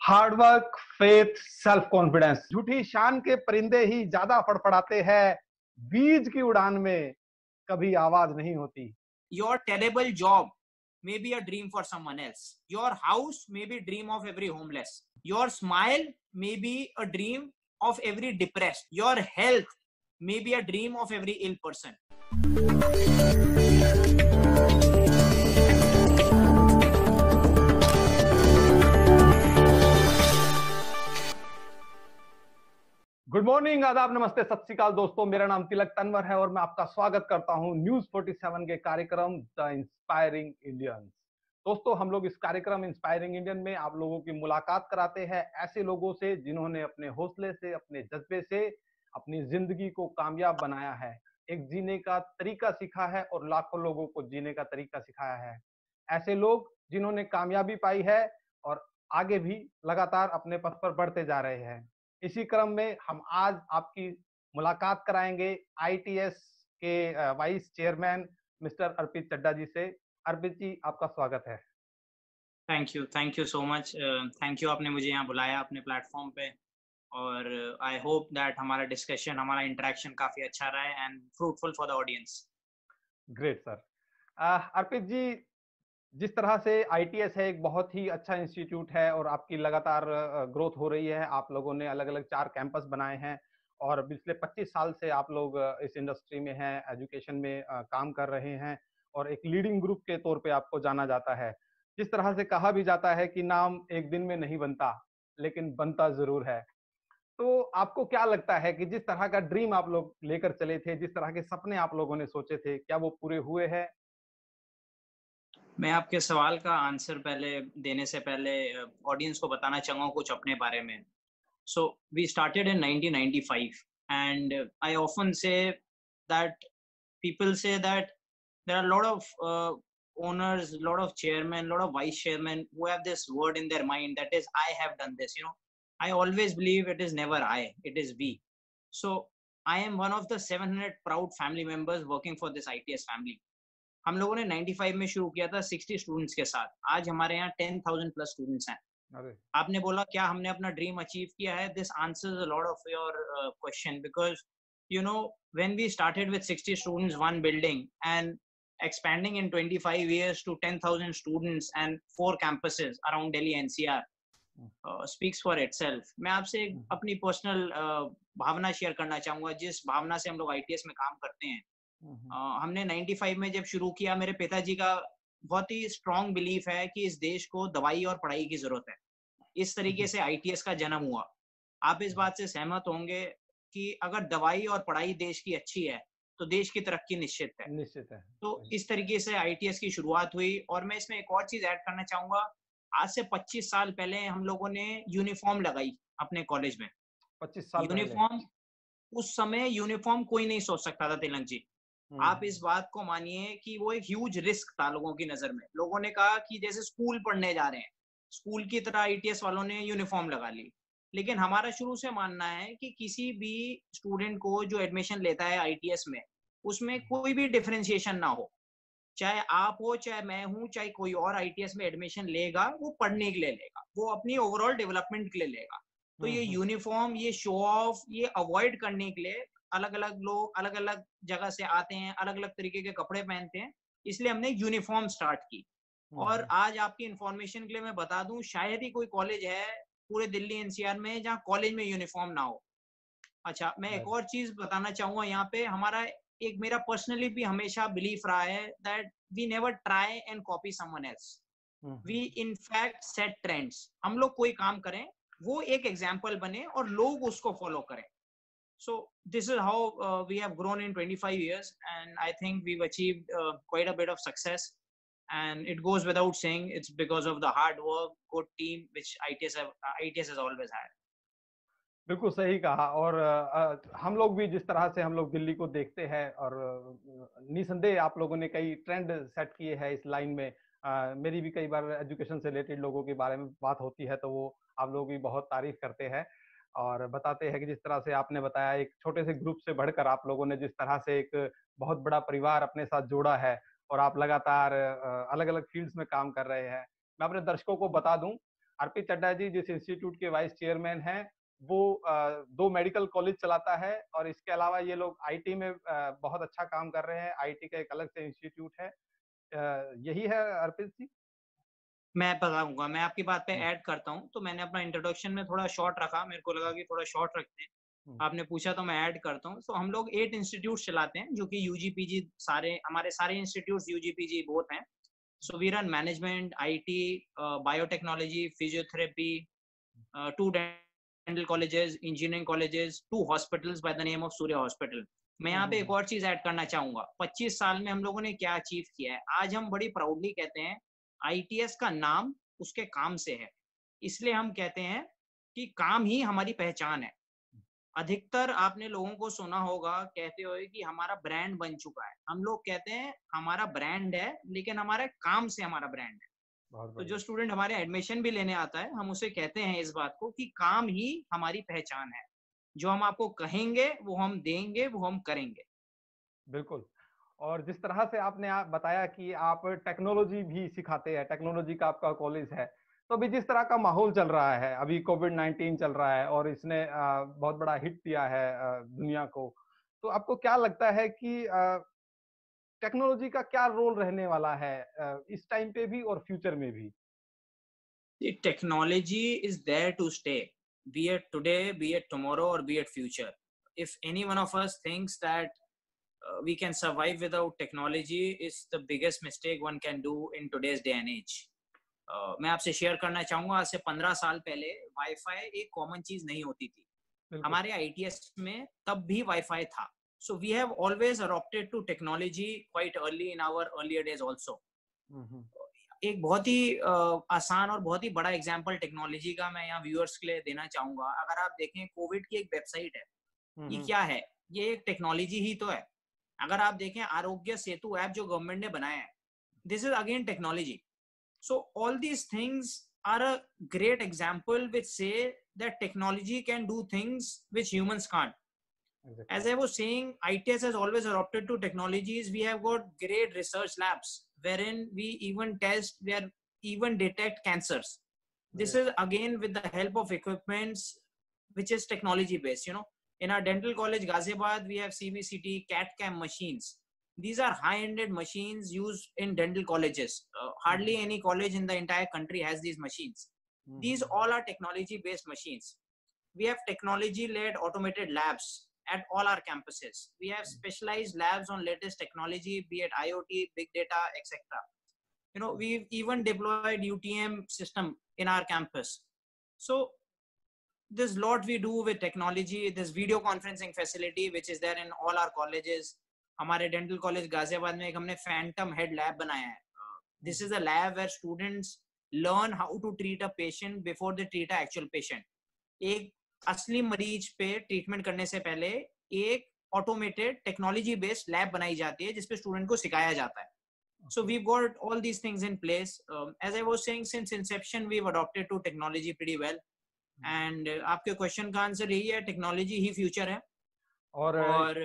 Hard work, faith, self confidence. झूठी शान के परिंदे ही ज्यादा फड़फड़ाते हैं, बीज की उड़ान में कभी आवाज नहीं होती। Your terrible job may be a dream for someone else. Your house may be dream of every homeless. Your smile may be a dream of every depressed. Your health may be a dream of every ill person. Good morning, आदाब, नमस्ते, सत श्री अकाल दोस्तों। मेरा नाम तिलक तनवर है और मैं आपका स्वागत करता हूं न्यूज 47 के कार्यक्रम द इंस्पायरिंग इंडियंस। दोस्तों, हम लोग इस कार्यक्रम इंस्पायरिंग इंडियन में आप लोगों की मुलाकात कराते हैं ऐसे लोगों से जिन्होंने अपने हौसले से, अपने जज्बे से अपनी जिंदगी को कामयाब बनाया है, एक जीने का तरीका सीखा है और लाखों लोगों को जीने का तरीका सिखाया है। ऐसे लोग जिन्होंने कामयाबी पाई है और आगे भी लगातार अपने पथ पर बढ़ते जा रहे हैं। इसी क्रम में हम आज आपकी मुलाकात कराएंगे आईटीएस के vice chairman mister Arpit Chadda ji से। अर्पित जी, आपका स्वागत है। Thank you so much. Thank you, आपने मुझे यहाँ बुलाया अपने प्लेटफॉर्म पे और आई होप दैट हमारा डिस्कशन, हमारा इंटरेक्शन काफी अच्छा रहा है and fruitful for the audience. Great sir. Arpit ji, जिस तरह से आईटीएस है एक बहुत ही अच्छा इंस्टीट्यूट है और आपकी लगातार ग्रोथ हो रही है। आप लोगों ने अलग अलग 4 कैंपस बनाए हैं और पिछले 25 साल से आप लोग इस इंडस्ट्री में हैं, एजुकेशन में काम कर रहे हैं और एक लीडिंग ग्रुप के तौर पे आपको जाना जाता है। जिस तरह से कहा भी जाता है कि नाम एक दिन में नहीं बनता, लेकिन बनता जरूर है। तो आपको क्या लगता है कि जिस तरह का ड्रीम आप लोग लेकर चले थे, जिस तरह के सपने आप लोगों ने सोचे थे, क्या वो पूरे हुए हैं? मैं आपके सवाल का आंसर देने से पहले ऑडियंस को बताना चाहूँगा कुछ अपने बारे में। So we started in 1995 and I often say that people say that there are a lot of owners, a lot of chairmen, a lot of vice chairmen who have this word in their mind that is, I have done this. I always believe it is never I, it is we. So I am one of the 700 proud family members working for this ITS family. हम लोगों ने 95 में शुरू किया था 60 students के साथ। आज हमारे यहाँ 10,000 प्लस स्टूडेंट्स हैं। आपने बोला क्या हमने अपना ड्रीम अचीव किया है? This answers a lot of your question because when we started with 60 students, one building and expanding in 25 years to 10,000 students and 4 campuses around Delhi NCR speaks for itself. मैं आपसे अपनी personal भावना share करना चाहूंगा, जिस भावना से हम लोग ITS में काम करते हैं। हमने 95 में जब शुरू किया, मेरे पिताजी का बहुत ही स्ट्रॉन्ग बिलीफ है कि इस देश को दवाई और पढ़ाई की जरूरत है। इस तरीके से आईटीएस का जन्म हुआ। आप इस बात से सहमत होंगे कि अगर दवाई और पढ़ाई देश की अच्छी है तो देश की तरक्की निश्चित है। निश्चित है। तो इस तरीके से आईटीएस की शुरुआत हुई। और मैं इसमें एक और चीज ऐड करना चाहूंगा, आज से 25 साल पहले हम लोगों ने यूनिफॉर्म लगाई अपने कॉलेज में। 25 साल यूनिफॉर्म, उस समय यूनिफॉर्म कोई नहीं सोच सकता था तिलक जी। आप इस बात को मानिए कि वो एक ह्यूज रिस्क था लोगों की नजर में। लोगों ने कहा कि जैसे स्कूल पढ़ने जा रहे हैं, स्कूल की तरह आईटीएस वालों ने यूनिफॉर्म लगा ली। लेकिन हमारा शुरू से मानना है कि किसी भी स्टूडेंट को जो एडमिशन लेता है आईटीएस में, उसमें कोई भी डिफरेंशिएशन ना हो। चाहे आप हो, चाहे मैं हूं, चाहे कोई और आईटीएस में एडमिशन लेगा, वो पढ़ने के लिए लेगा, वो अपनी ओवरऑल डेवलपमेंट के लिए लेगा। तो ये यूनिफॉर्म, ये शो ऑफ, ये अवॉइड करने के लिए अलग अलग लोग अलग अलग जगह से आते हैं, अलग अलग तरीके के कपड़े पहनते हैं, इसलिए हमने यूनिफॉर्म स्टार्ट की। और आज आपकी इंफॉर्मेशन के लिए मैं बता दूं, शायद ही कोई कॉलेज है पूरे दिल्ली एनसीआर में जहां कॉलेज में यूनिफॉर्म ना हो। अच्छा, मैं एक और चीज बताना चाहूंगा यहाँ पे। मेरा पर्सनली भी हमेशा बिलीफ रहा है that we never try and copy someone else, we in fact set trends. हम लोग कोई काम करें, वो एक एग्जाम्पल बने और लोग उसको फॉलो करें। So this is how we have grown in 25 years, and I think we've achieved quite a bit of success. And it goes without saying, it's because of the hard work, good team, which ITS has always had. बिल्कुल सही कहा। और हम लोग भी जिस तरह से हम लोग दिल्ली को देखते हैं और निसंदेह आप लोगों ने कई ट्रेंड सेट किए हैं इस लाइन में। मेरी भी कई बार एजुकेशन से रिलेटेड लोगों के बारे में बात होती है तो वो आप लोग भी बहुत तारीफ करते हैं और बताते हैं कि जिस तरह से आपने बताया, एक छोटे से ग्रुप से बढ़कर आप लोगों ने जिस तरह से एक बहुत बड़ा परिवार अपने साथ जोड़ा है और आप लगातार अलग अलग फील्ड्स में काम कर रहे हैं। मैं अपने दर्शकों को बता दूं, अर्पित चड्ढा जी जिस इंस्टीट्यूट के वाइस चेयरमैन हैं, वो 2 मेडिकल कॉलेज चलाता है और इसके अलावा ये लोग आईटी में बहुत अच्छा काम कर रहे हैं। आईटी का एक अलग से इंस्टीट्यूट है। यही है अर्पित जी? मैं बताऊँगा, मैं आपकी बात पे हुँ, ऐड करता हूँ। तो मैंने अपना इंट्रोडक्शन में थोड़ा शॉर्ट रखा, मेरे को लगा कि थोड़ा शॉर्ट रखते हैं। हुँ, आपने पूछा तो मैं ऐड करता हूँ। तो हम लोग 8 इंस्टीट्यूट्स चलाते हैं, जो कि यूजी, पीजी सारे हमारे सारे इंस्टीट्यूट्स यूजी, पीजी बोथ हैं। So we run management, IT, biotechnology, physiotherapy, 2 dental colleges, engineering colleges, 2 hospitals by the name of Surya Hospital. मैं हुँ, यहाँ पे हुँ, एक और चीज ऐड करना चाहूंगा। 25 साल में हम लोगों ने क्या अचीव किया है, आज हम बड़ी प्राउडली कहते हैं आईटीएस का नाम उसके काम से है। इसलिए हम कहते हैं कि काम ही हमारी पहचान है। अधिकतर आपने लोगों को सुना होगा कहते हुए कि हमारा ब्रांड बन चुका है। हम लोग कहते हैं हमारा ब्रांड है, लेकिन हमारे काम से हमारा ब्रांड है। बहुत तो जो बढ़िया। स्टूडेंट हमारे एडमिशन भी लेने आता है, हम उसे कहते हैं इस बात को कि काम ही हमारी पहचान है। जो हम आपको कहेंगे, वो हम देंगे, वो हम करेंगे। बिल्कुल। और जिस तरह से आपने बताया कि आप टेक्नोलॉजी भी सिखाते हैं, टेक्नोलॉजी का आपका कॉलेज है। तो अभी जिस तरह का माहौल चल रहा है, अभी कोविड-19 चल रहा है और इसने बहुत बड़ा हिट दिया है दुनिया को। तो आपको क्या लगता है कि टेक्नोलॉजी का क्या रोल रहने वाला है इस टाइम पे भी और फ्यूचर में भी? The technology is there to stay, be it today, be it tomorrow, or be it future. If any one of us thinks that we can survive without technology, is the biggest mistake one can do in today's day and age. मैं आपसे share करना चाहूंगा, आज से 15 साल पहले wifi एक common चीज नहीं होती थी। बिल्कुल। हमारे आईटीएस में तब भी वाईफाई था। So we have always adopted to technology quite early in our earlier days also. Hmm, hmm. एक बहुत ही आसान और बहुत ही बड़ा एग्जांपल टेक्नोलॉजी का मैं यहाँ व्यूअर्स के लिए देना चाहूंगा। अगर आप देखें, कोविड की एक वेबसाइट है, हुँ, ये हुँ। क्या है? ये एक टेक्नोलॉजी ही तो है। अगर आप देखें, आरोग्य सेतु ऐप जो गवर्नमेंट ने बनाया है, this is again technology. So all these things are a great example which say that technology can do things which humans can't. As exactly. I was saying, ITS has always adopted to technologies. We have got great research labs wherein we even test, we are even detect cancers. This बढ़िया। is again with the help of equipments which is technology based. In our dental college Ghaziabad, we have CBCT CAT CAM machines. These are high-ended machines used in dental colleges. Hmm, Hardly hmm. any college in the entire country has these machines. Hmm, These hmm, all are technology based machines. We have technology led automated labs at all our campuses. We have hmm, specialized labs on latest technology, be it IoT, big data, etc. Hmm. We've even deployed UTM system in our campus. So there's lot we do with technology. This video conferencing facility which is there in all our colleges. हमारे dental college Ghaziabad में एक हमने Phantom head lab बनाया है. हुँ, This is hmm. a lab where students learn how to treat a patient before they treat a actual patient. एक असली मरीज पे ट्रीटमेंट करने से पहले एक ऑटोमेटेड टेक्नोलॉजी बेस्ड लैब बनाई जाती है जिसपे स्टूडेंट को सिखाया जाता है. So okay. we've got all these things in place. As I was saying, since inception, we've adopted to technology pretty well. Hmm. And आपके क्वेश्चन का आंसर यही है, टेक्नोलॉजी ही फ्यूचर है. और और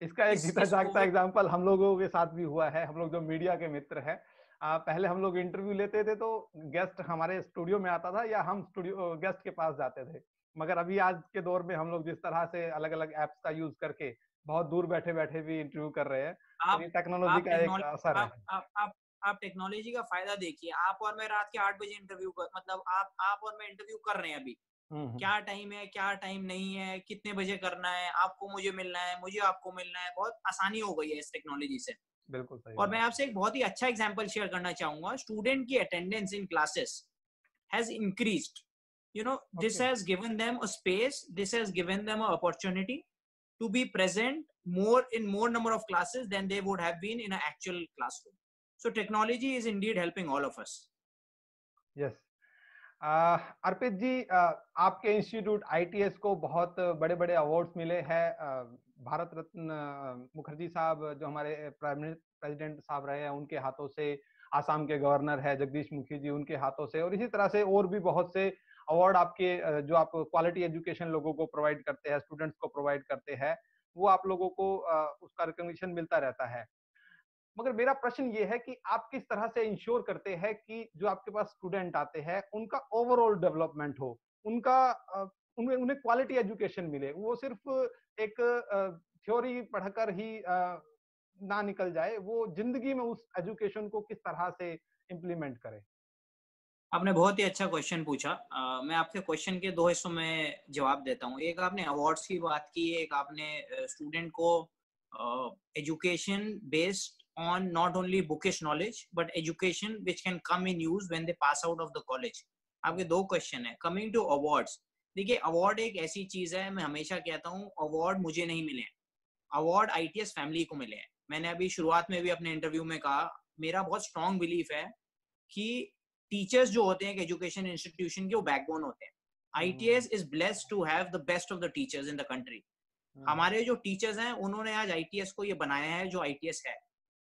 इसका एक जीता इस जागता कोविड एग्जाम्पल हम लोगों के साथ भी हुआ है। हम लोग जो मीडिया के मित्र हैं, पहले हम लोग इंटरव्यू लेते थे तो गेस्ट हमारे स्टूडियो में आता था या हम स्टूडियो गेस्ट के पास जाते थे। मगर अभी आज के दौर में हम लोग जिस तरह से अलग-अलग ऐप्स का यूज़ करके बहुत दूर बैठे-बैठे भी इंटरव्यू कर रहे हैं, तो आप ये टेक्नोलॉजी आप का एक असर टेक्नोलॉजी है। आप टेक्नोलॉजी का फायदा देखिए. आप और मैं रात के 8 बजे इंटरव्यू कर, मतलब आप और मैं इंटरव्यू कर रहे हैं अभी. हुँ, हुँ। क्या टाइम है, क्या टाइम नहीं है, कितने बजे करना है, आपको मुझे मिलना है, मुझे आपको मिलना है. बहुत आसानी हो गई है इस टेक्नोलॉजी से. बिल्कुल सही और मैं बात है। आपसे एक बहुत ही अच्छा एग्जांपल शेयर करना चाहूंगा. स्टूडेंट की attendance in classes has increased. This okay. has given them a space, this has given them an opportunity to be present more in more number of classes than they would have been in an actual classroom. So technology is indeed helping all of us. Yes. Arpit ji, आपके institute ITS को बहुत बड़े-बड़े awards मिले हैं। भारत रत्न मुखर्जी साहब जो हमारे president साहब रहे हैं, उनके हाथों से, आसाम के गवर्नर है जगदीश मुखी जी, उनके हाथों से, और इसी तरह से और भी बहुत से अवार्ड आपके जो आप क्वालिटी एजुकेशन लोगों को प्रोवाइड करते हैं, स्टूडेंट्स को प्रोवाइड करते हैं, वो आप लोगों को उसका रिकॉग्निशन मिलता रहता है। मगर मेरा प्रश्न ये है कि आप किस तरह से इंश्योर करते हैं कि जो आपके पास स्टूडेंट आते हैं उनका ओवरऑल डेवलपमेंट हो, उनका उन्हें उन्हें क्वालिटी एजुकेशन मिले, वो सिर्फ एक थ्योरी पढ़कर ही ना निकल जाए, वो जिंदगी में उस एजुकेशन को किस तरह से इम्प्लीमेंट करे। आपने बहुत ही अच्छा क्वेश्चन पूछा। मैं आपके क्वेश्चन के दो हिस्सों में जवाब देता हूँ। एक आपने अवार्ड्स की बात की, एक आपने स्टूडेंट को education based on not only bookish knowledge but education which can come in use when they pass out of the college. आपके दो क्वेश्चन है। कमिंग टू अवार्ड्स, देखिए अवार्ड एक ऐसी चीज है, मैं हमेशा कहता हूँ अवार्ड मुझे नहीं मिले हैं, अवार्ड आईटीएस फैमिली को मिले हैं। मैंने अभी शुरुआत में भी अपने इंटरव्यू में कहा, मेरा बहुत स्ट्रॉन्ग बिलीफ है कि टीचर्स जो होते हैं एजुकेशन इंस्टीट्यूशन के, वो बैकबोन होते हैं। ITS is blessed to have the best of the teachers in the country. हमारे जो टीचर्स हैं उन्होंने आज आईटीएस को ये बनाया है जो आईटीएस है।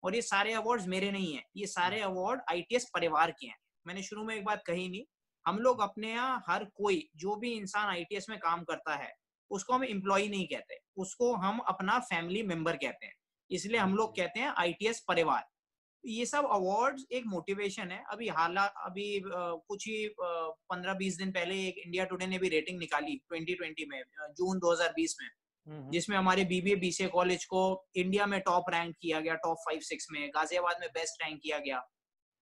और ये सारे अवार्ड्स मेरे नहीं है, ये सारे अवार्ड आईटीएस परिवार के हैं। मैंने शुरू में एक बात कही नहीं, हम लोग अपने यहाँ हर कोई जो भी इंसान आईटीएस में काम करता है उसको हम एम्प्लॉय नहीं कहते, उसको हम अपना फैमिली मेंबर कहते हैं। इसलिए हम लोग कहते हैं आईटीएस परिवार। ये सब अवार्ड्स एक मोटिवेशन है। अभी कुछ ही 15-20 दिन पहले एक इंडिया टुडे ने भी रेटिंग निकाली 2020 में, जून 2020 में, जिसमें हमारे बीबीए बीसीए कॉलेज को इंडिया में टॉप रैंक किया गया, टॉप 5-6 में। गाजियाबाद में बेस्ट रैंक किया गया।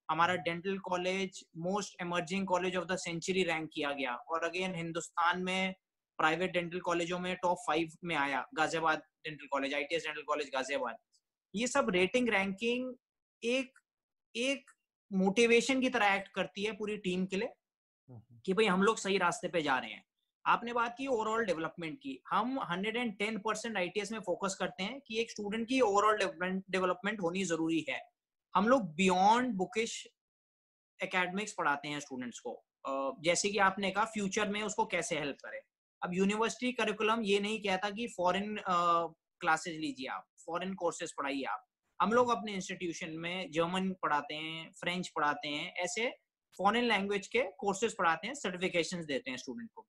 हमारा dental college most emerging college of the century rank किया गया। और अगेन हिंदुस्तान में प्राइवेट डेंटल कॉलेजों में टॉप 5 में आया Ghaziabad dental college, ITS dental college Ghaziabad. ये सब रेटिंग रैंकिंग एक मोटिवेशन की तरह एक्ट करती है पूरी टीम के लिए कि भाई हम लोग सही रास्ते पे जा रहे हैं। आपने बात की ओवरऑल डेवलपमेंट की, हम 110% आईटीएस में फोकस करते हैं कि एक स्टूडेंट की ओवरऑल डेवलपमेंट होनी जरूरी है। हम लोग बियॉन्ड बुकिश एकेडमिक्स पढ़ाते हैं स्टूडेंट्स को। जैसे कि आपने कहा फ्यूचर में उसको कैसे हेल्प करें। अब यूनिवर्सिटी करिकुलम ये नहीं कहता कि फॉरेन क्लासेज लीजिए आप, फॉरेन कोर्सेज पढ़ाइए आप। हम लोग अपने इंस्टीट्यूशन में जर्मन पढ़ाते हैं, फ्रेंच पढ़ाते हैं, ऐसे फॉरेन लैंग्वेज के कोर्सेज पढ़ाते हैं, सर्टिफिकेशंस देते हैं स्टूडेंट को।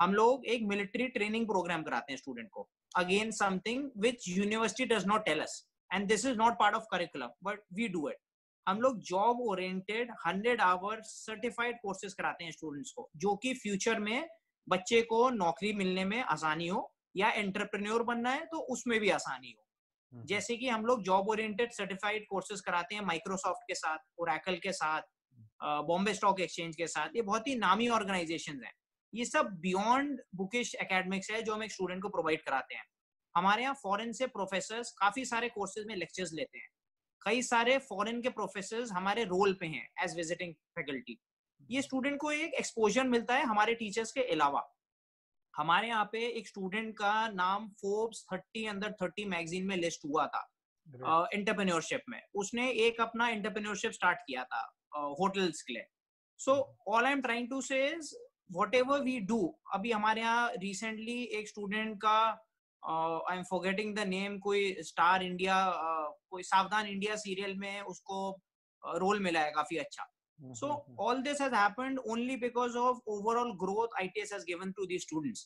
हम लोग एक मिलिट्री ट्रेनिंग प्रोग्राम कराते हैं स्टूडेंट को, again something which university does not tell us and this is not part of curriculum but we do it. हम लोग job oriented 100 hour certified courses कराते हैं स्टूडेंट्स को, जो कि फ्यूचर में बच्चे को नौकरी मिलने में आसानी हो, या एंटरप्रेन्योर बनना है तो उसमें भी आसानी हो। जैसे कि हम लोग जॉब ओरिएंटेड सर्टिफाइड कोर्सेज कराते हैं माइक्रोसॉफ्ट के साथ, ओरेकल के साथ, बॉम्बे स्टॉक एक्सचेंज के साथ। ये बहुत ही नामी ऑर्गेनाइजेशंस हैं। ये सब बियॉन्ड बुकिश एकेडमिक्स है जो हम एक स्टूडेंट को प्रोवाइड कराते हैं। हमारे यहाँ फॉरेन से प्रोफेसर्स काफी सारे कोर्सेज में लेक्चर्स लेते हैं। कई सारे फॉरेन के प्रोफेसर्स हमारे रोल पे हैं एज विजिटिंग फैकल्टी। ये स्टूडेंट को एक एक्सपोजर मिलता है हमारे टीचर्स के अलावा। हमारे यहाँ पे एक स्टूडेंट का नाम फोर्ब्स 30 अंडर 30 मैगजीन में लिस्ट हुआ था एंटरप्रेन्योरशिप में। उसने एक अपना एंटरप्रेन्योरशिप स्टार्ट किया था होटल्स के लिए। So all I am trying to say is whatever we do. अभी हमारे यहाँ रिसेंटली एक स्टूडेंट का I am forgetting the name, कोई स्टार इंडिया, कोई सावधान इंडिया सीरियल में उसको रोल मिला है काफी अच्छा। So all this has happened only because of overall growth ITS has given to these students.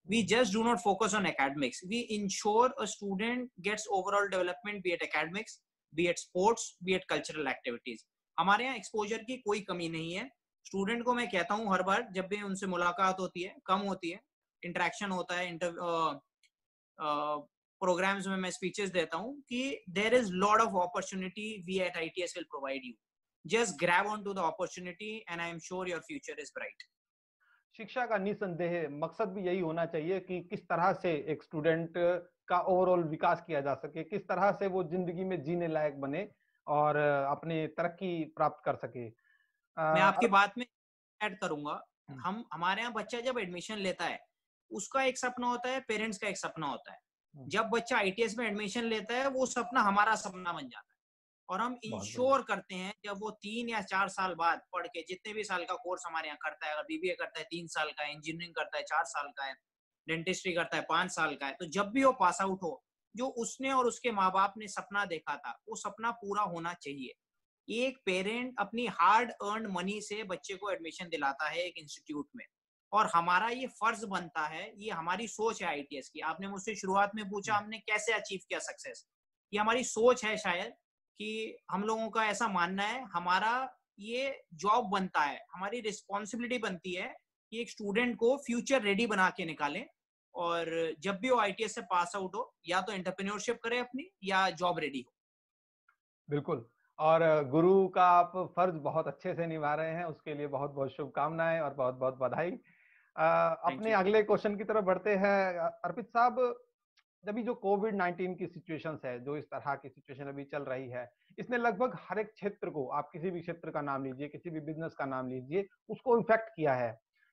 We just do not focus on academics. We ensure a student gets overall development, be it academics, be it sports, be it cultural activities. हमारे यहाँ exposure की कोई कमी नहीं है। Student को मैं कहता हूँ हर बार जब भी उनसे मुलाकात होती है, कम होती है, इंटरेक्शन होता है, प्रोग्राम्स में मैं स्पीचेस देता हूँ कि there is lot of opportunity we at ITS will provide you. Just grab onto the opportunity and I am sure your future is bright. शिक्षा का निसंदेह मकसद भी यही होना चाहिए कि किस तरह से एक स्टूडेंट का ओवरऑल विकास किया जा सके, किस तरह से वो जिंदगी में जीने लायक बने और अपनी तरक्की प्राप्त कर सके। मैं आपकी बात में ऐड करूंगा, हमारे यहाँ बच्चा जब एडमिशन लेता है उसका एक सपना होता है, पेरेंट्स का एक सपना होता है। जब बच्चा ITS में एडमिशन लेता है वो सपना हमारा सपना बन जाता है। और हम इंश्योर करते हैं जब वो 3 या 4 साल बाद पढ़ के, जितने भी साल का कोर्स हमारे यहाँ करता है, अगर BBA करता है 3 साल का है, इंजीनियरिंग करता है 4 साल का है, डेंटिस्ट्री करता है 5 साल का है, तो जब भी वो पास आउट हो, जो उसने और उसके माँ बाप ने सपना देखा था वो सपना पूरा होना चाहिए। एक पेरेंट अपनी हार्ड अर्न मनी से बच्चे को एडमिशन दिलाता है एक इंस्टीट्यूट में, और हमारा ये फर्ज बनता है, ये हमारी सोच है ITS की। आपने मुझसे शुरुआत में पूछा हमने कैसे अचीव किया सक्सेस, ये हमारी सोच है शायद कि हम लोगों का ऐसा मानना है, हमारा ये जॉब बनता है, हमारी रिस्पॉन्सिबिलिटी बनती है कि एक स्टूडेंट को फ्यूचर रेडी बना के निकालें, और जब भी वो आईटीएस से पास आउट हो, या तो एंटरप्रेन्योरशिप करे अपनी, या जॉब रेडी हो। बिल्कुल। और गुरु का आप फर्ज बहुत अच्छे से निभा रहे हैं, उसके लिए बहुत बहुत शुभकामनाएं और बहुत बहुत बधाई। थैंक अपने यू। अगले क्वेश्चन की तरफ बढ़ते हैं। अर्पित साहब, जब जो कोविड-19 की सिचुएशंस है, जो इस तरह की सिचुएशन अभी चल रही है, इसने लगभग हर एक क्षेत्र को, आप किसी भी क्षेत्र का नाम लीजिए, किसी भी बिजनेस का नाम लीजिए, उसको इफेक्ट किया है।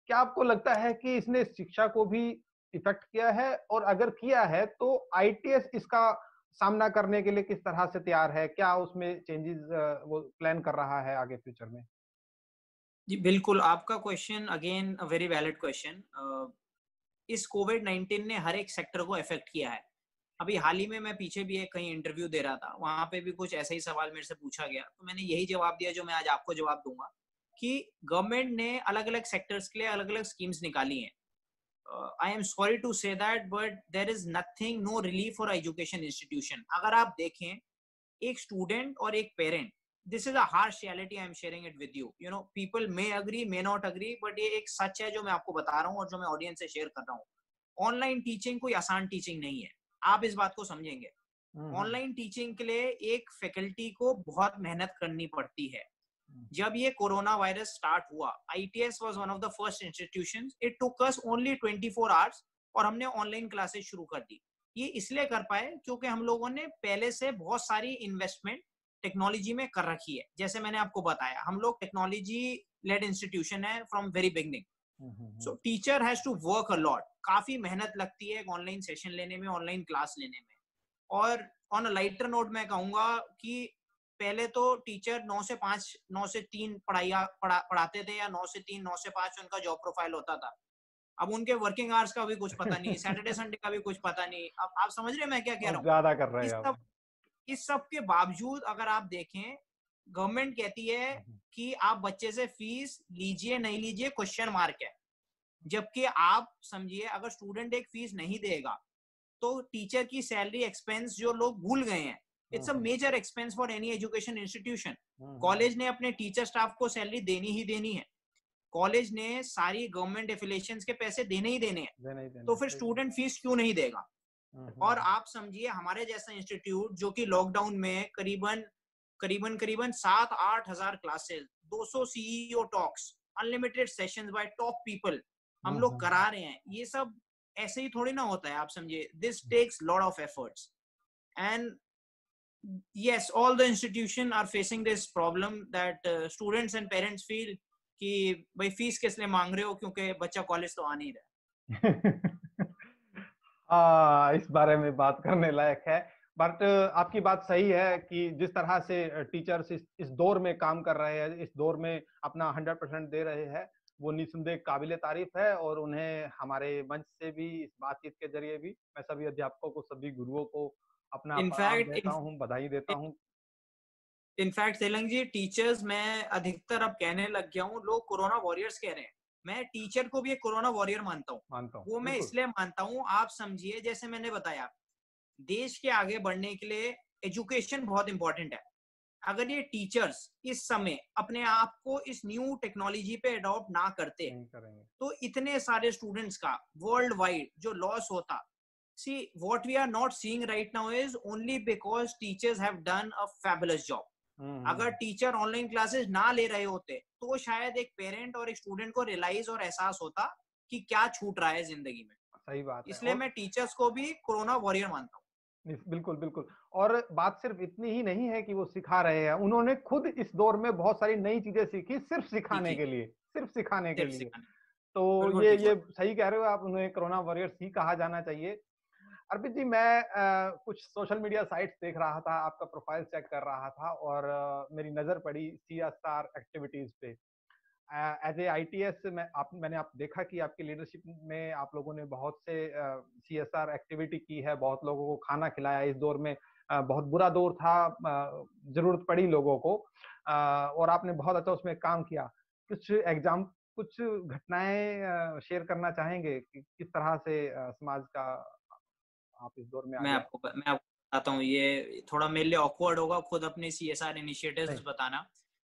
क्या आपको लगता है कि इसने शिक्षा को भी इफेक्ट किया है? और अगर किया है तो आईटीएस इसका सामना करने के लिए किस तरह से तैयार है? क्या उसमें चेंजेस वो प्लान कर रहा है आगे फ्यूचर में? जी, बिल्कुल, आपका question again a very valid question. इस कोविड-19 ने हर एक सेक्टर को अफेक्ट किया है। अभी हाल ही में मैं पीछे भी एक कहीं इंटरव्यू दे रहा था, वहाँ पे भी कुछ ऐसा ही सवाल मेरे से पूछा गया, तो मैंने यही जवाब दिया जो मैं आज आपको जवाब दूँगा, कि गवर्नमेंट ने अलग-अलग सेक्टर्स के लिए अलग-अलग स्कीम्स निकाली हैं। I am sorry to say that, but there is nothing, no relief for education institution. अगर आप देखें, एक स्टूडेंट और एक parent, this is a harsh reality, I am sharing it with you, you know, people may agree may not agree, but ये एक सच है जो मैं आपको बता रहा हूँ और जो मैं ऑडियंस से शेयर कर रहा हूँ। ऑनलाइन टीचिंग कोई आसान टीचिंग नहीं है, आप इस बात को समझेंगे। हुँ, हुँ। ऑनलाइन टीचिंग के लिए एक फैकल्टी को बहुत मेहनत करनी पड़ती है। हुँ, जब ये कोरोना वायरस स्टार्ट हुआ, ITS was one of the first institutions, it took us only 24 hours, और हमने ऑनलाइन क्लासेस शुरू कर दी। ये इसलिए कर पाए क्योंकि हम लोगों ने पहले से बहुत सारी इन्वेस्टमेंट टेक्नोलॉजी में कर रखी है। जैसे मैंने आपको बताया, हम लोग टेक्नोलॉजी लेड इंस्टीट्यूशन है from very beginning. Hmm, hmm, so hmm. Teacher has to work a lot, काफी मेहनत लगती है ऑनलाइन सेशन लेने में, ऑनलाइन क्लास लेने में। और ऑन अ लाइटर नोट मैं कहूंगा कि पहले तो टीचर 9 से 5, 9 से 3 पढ़ाते थे, या 9 से 3, 9 से 5 उनका जॉब प्रोफाइल होता था। अब उनके वर्किंग आवर्स का भी कुछ पता नहीं, सैटरडे संडे का भी कुछ पता नहीं। अब आप समझ रहे हैं मैं क्या कह रहा बहुत हूँ? ज़्यादा कर रहे इस हैं सब आप। इस सब के बावजूद अगर आप देखें, गवर्नमेंट कहती है हुँ, हुँ। कि आप बच्चे से फीस लीजिए नहीं लीजिए, क्वेश्चन मार्क है। जबकि आप समझिए, अगर स्टूडेंट एक फीस नहीं देगा, तो टीचर की सैलरी एक्सपेंस जो लोग भूल गए हैं, hmm, it's a hmm. Major expense for any education institution. Hmm, hmm. College ने अपने टीचर स्टाफ को सैलरी देनी ही देनी है, कॉलेज ने सारी गवर्नमेंट एफिलिएशन के पैसे देने ही देने हैं, देना ही देना तो है, फिर सही बात। स्टूडेंट फीस क्यों नहीं देगा? हुँ, हुँ, और हुँ। आप समझिए, हमारे जैसा इंस्टीट्यूट जो कि लॉकडाउन में करीबन करीबन करीबन 7-8 हजार classes, 200 CEO talks, unlimited sessions bye top people हम हुँ, लोग हुँ। करा रहे हैं। ये सब ऐसे ही थोड़ी ना होता है, आप समझिए, this hmm. Takes lot of efforts. And yes, all the institution are facing this problem that students and parents feel कि भाई फीस किस लिए मांग रहे हो, क्योंकि बच्चा कॉलेज तो आ नहीं रहा हाँ, इस बारे में बात करने लायक है। बट आपकी बात सही है कि जिस तरह से टीचर्स इस दौर में काम कर रहे हैं, इस दौर में अपना 100% दे रहे हैं, वो निस्संदेह काबिल-ए-तारीफ़ है। और उन्हें हमारे मंच से भी, इस बातचीत के ज़रिए भी, मैं सभी अध्यापकों को, सभी गुरुओं को अपना है। प्रणाम इनफैक्ट देता हूँ, बधाई देता हूँ। इनफैक्ट तेलंग जी, टीचर्स मैं अधिकतर अब कहने लग गया हूँ, लोग कोरोना वॉरियर्स कह रहे हैं। मैं टीचर को भी एक कोरोना वॉरियर मानता हूँ। मानता हूँ, वो मैं बिल्कुल। इसलिए मानता हूँ, आप समझिए, जैसे मैंने बताया, देश के आगे बढ़ने के लिए एजुकेशन बहुत इंपॉर्टेंट है। अगर ये टीचर्स इस समय अपने आप को इस न्यू टेक्नोलॉजी पे अडॉप्ट ना करते, नहीं करेंगे। तो इतने सारे स्टूडेंट्स का वर्ल्ड वाइड जो लॉस होता। See, what we are not seeing right now is only because teachers have done a fabulous job. Hmm, अगर हुँ। टीचर ऑनलाइन क्लासेस ना ले रहे होते, तो शायद एक पेरेंट और एक स्टूडेंट को रियलाइज और एहसास होता कि क्या छूट रहा है जिंदगी में। सही बात है। इसलिए और मैं टीचर्स को भी कोरोना वॉरियर मानता हूँ। बिल्कुल, बिल्कुल। और बात सिर्फ़ इतनी ही नहीं है कि वो सिखा रहे हैं, उन्होंने खुद इस दौर में बहुत सारी नई चीज़ें सीखी, सिर्फ़ सिखाने सीखी, के लिए, सिर्फ़ सिखाने के सिर्फ लिए। सिखाने। तो बिल्कुल ये ठीक ये बात। सही कह रहे हो आप, उन्हें कोरोना वॉरियर्स ही कहा जाना चाहिए। अर्पित जी, मैं कुछ सोशल मीडिया साइट्स देख रहा था, आपका प्रोफ़ाइल चेक कर रहा था, और मेरी नज़र पड़ी सीएसआर एक्टिविटीज़ पे। एज ए आईटीएस मैंने आप देखा कि आपकी लीडरशिप में आप लोगों ने बहुत से सीएसआर एक्टिविटी की है, बहुत लोगों को खाना खिलाया इस दौर में। बहुत बुरा दौर था, जरूरत पड़ी लोगों को, और आपने बहुत अच्छा उसमें काम किया। कुछ घटनाएं शेयर करना चाहेंगे कि किस तरह से समाज का आप इस दौर में मैं आगे आए? आपको मैं आपको बताता हूँ, ये थोड़ा मेरे लिए ऑकवर्ड होगा खुद अपने CSR इनिशिएटिव्स बताना,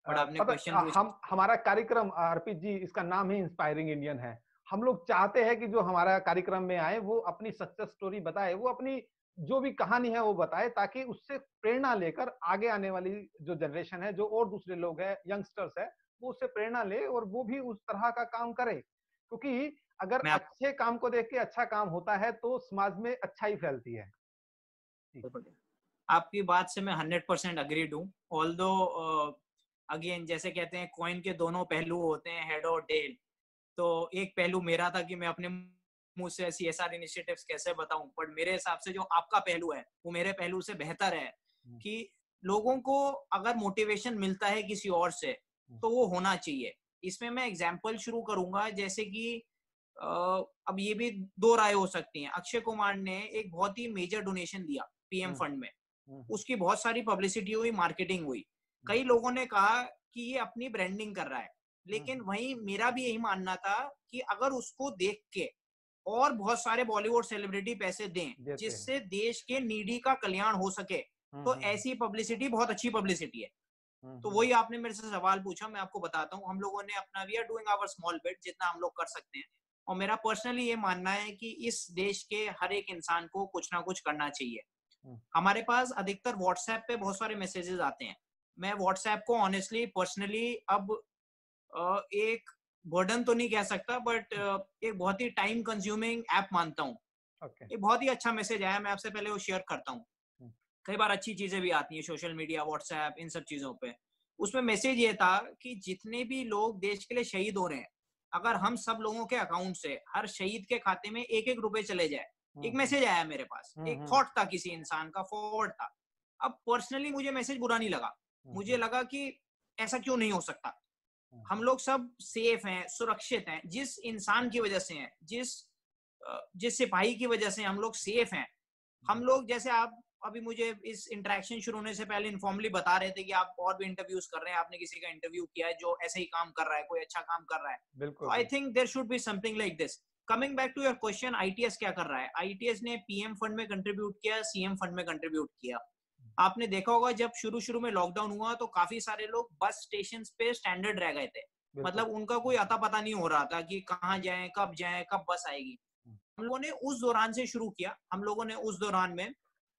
बट आपने क्वेश्चन पूछा। हम हमारा कार्यक्रम अर्पित जी, इसका नाम ही इंस्पायरिंग इंडियन है। हम लोग चाहते हैं कि जो हमारा कार्यक्रम में आए वो अपनी सक्सेस स्टोरी बताए, वो अपनी जो भी कहानी है वो बताए, ताकि उससे प्रेरणा लेकर आगे आने वाली जो जनरेशन है, जो और दूसरे लोग हैं, यंगस्टर्स है, वो उससे प्रेरणा ले और वो भी उस तरह का काम करे। क्योंकि अगर मैं अच्छे काम को देख के अच्छा काम होता है तो समाज में अच्छाई फैलती है। आपकी बात से मैं 100% अग्रीड हूँ। ऑल्दो अगेन जैसे कहते हैं कॉइन के दोनों पहलू होते हैं, हेड और टेल। तो एक पहलू मेरा था कि मैं अपने मुंह से CSR इनिशिएटिव्स कैसे बताऊं, बट मेरे हिसाब से जो आपका पहलू है वो मेरे पहलू से बेहतर है कि लोगों को अगर मोटिवेशन मिलता है किसी और से तो वो होना चाहिए। इसमें मैं एग्जांपल शुरू करूंगा, जैसे कि अब ये भी दो राय हो सकती हैं। अक्षय कुमार ने एक बहुत ही मेजर डोनेशन दिया PM फंड में, उसकी बहुत सारी पब्लिसिटी हुई, मार्केटिंग हुई, कई लोगों ने कहा कि ये अपनी ब्रांडिंग कर रहा है, लेकिन वहीं मेरा भी यही मानना था कि अगर उसको देख के और बहुत सारे बॉलीवुड सेलिब्रिटी पैसे दें जिससे देश के नीडी का कल्याण हो सके, तो ऐसी पब्लिसिटी बहुत अच्छी पब्लिसिटी है। तो वही आपने मेरे से सवाल पूछा, मैं आपको बताता हूँ। हम लोगों ने अपना we are doing our small bit, जितना हम लोग कर सकते हैं, और मेरा पर्सनली ये मानना है कि इस देश के हर एक इंसान को कुछ ना कुछ करना चाहिए। हमारे पास अधिकतर व्हाट्सएप पे बहुत सारे मैसेजेस आते हैं। मैं व्हाट्सएप को ऑनेस्टली पर्सनली अब एक बर्डन तो नहीं कह सकता, बट एक बहुत ही टाइम कंज्यूमिंग ऐप मानता हूँ। एक बहुत ही अच्छा मैसेज आया, मैं आपसे पहले वो शेयर करता हूँ। कई बार अच्छी चीजें भी आती हैं सोशल मीडिया, व्हाट्सएप, इन सब चीजों पे। उसमें मैसेज ये था कि जितने भी लोग देश के लिए शहीद हो रहे हैं, अगर हम सब लोगों के अकाउंट से हर शहीद के खाते में 1-1 रुपए चले जाए। एक मैसेज आया मेरे पास, एक थॉट था किसी इंसान का, फॉरवर्ड था। अब पर्सनली मुझे मैसेज बुरा नहीं लगा, मुझे लगा कि ऐसा क्यों नहीं हो सकता। हम लोग सब सेफ हैं, सुरक्षित हैं, जिस इंसान की वजह से हैं, जिस सिपाही की वजह से हम लोग सेफ हैं। हम लोग, जैसे आप अभी मुझे इस इंटरेक्शन शुरू होने से पहले इनफॉर्मली बता रहे थे कि आप और भी इंटरव्यूज कर रहे हैं, आपने किसी का इंटरव्यू किया है जो ऐसे ही काम कर रहा है, कोई अच्छा काम कर रहा है। तो I think there should be something like this. Coming back to your question, ITS क्या कर रहा है? ITS ने PM फंड में कंट्रीब्यूट किया, CM फंड में कंट्रीब्यूट किया। आपने देखा होगा जब शुरू में लॉकडाउन हुआ तो काफी सारे लोग बस स्टेशन पे स्टैंडर्ड रह गए थे, मतलब उनका कोई अता पता नहीं हो रहा था कि कहाँ जाएं, कब बस आएगी। हम लोगों ने उस दौरान से शुरू किया। हम लोगों ने उस दौरान में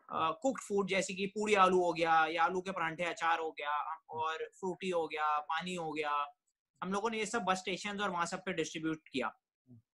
कुक्ड फूड, जैसे कि पूड़ी आलू हो गया या आलू के परांठे अचार हो गया और फ्रूटी हो गया, पानी हो गया, हम लोगों ने ये सब बस स्टेशन और वहां सब पे डिस्ट्रीब्यूट किया।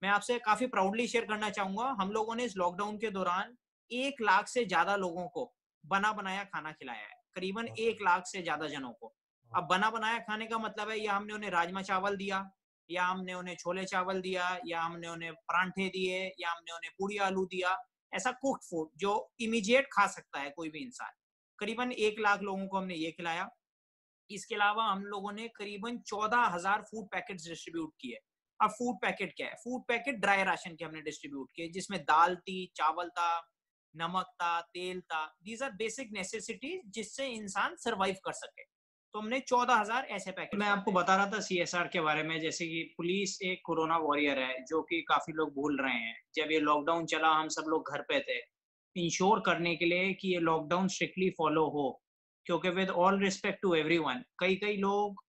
मैं आपसे काफी प्राउडली शेयर करना चाहूंगा, हम लोगों ने इस लॉकडाउन के दौरान 1 लाख से ज्यादा लोगों को बना बनाया खाना खिलाया है, करीबन 1 लाख से ज्यादा जनों को। अब बना बनाया खाने का मतलब है या हमने उन्हें राजमा चावल दिया, या हमने उन्हें छोले चावल दिया, या हमने उन्हें परांठे दिए, या हमने उन्हें पूड़ी आलू दिया। ऐसा कुक्ड फूड जो इमीडिएट खा सकता है कोई भी इंसान, करीबन 1 लाख लोगों को हमने ये खिलाया। इसके अलावा हम लोगों ने करीबन 14,000 फूड पैकेट्स डिस्ट्रीब्यूट किए। अब फूड पैकेट क्या है? फूड पैकेट ड्राई राशन के हमने डिस्ट्रीब्यूट किए, जिसमें दाल थी, चावल था, नमक था, तेल था। दीज आर बेसिक नेसेसिटीज जिससे इंसान सरवाइव कर सके। तो हमने 14,000 ऐसे पैकेट। मैं आपको बता रहा था CSR के बारे में, जैसे कि पुलिस एक कोरोना वॉरियर है जो कि काफी लोग भूल रहे हैं। जब ये लॉकडाउन चला हम सब लोग घर पे थे, इंश्योर करने के लिए कि ये लॉकडाउन स्ट्रिक्टली फॉलो हो, क्योंकि with all respect to everyone, कई लोग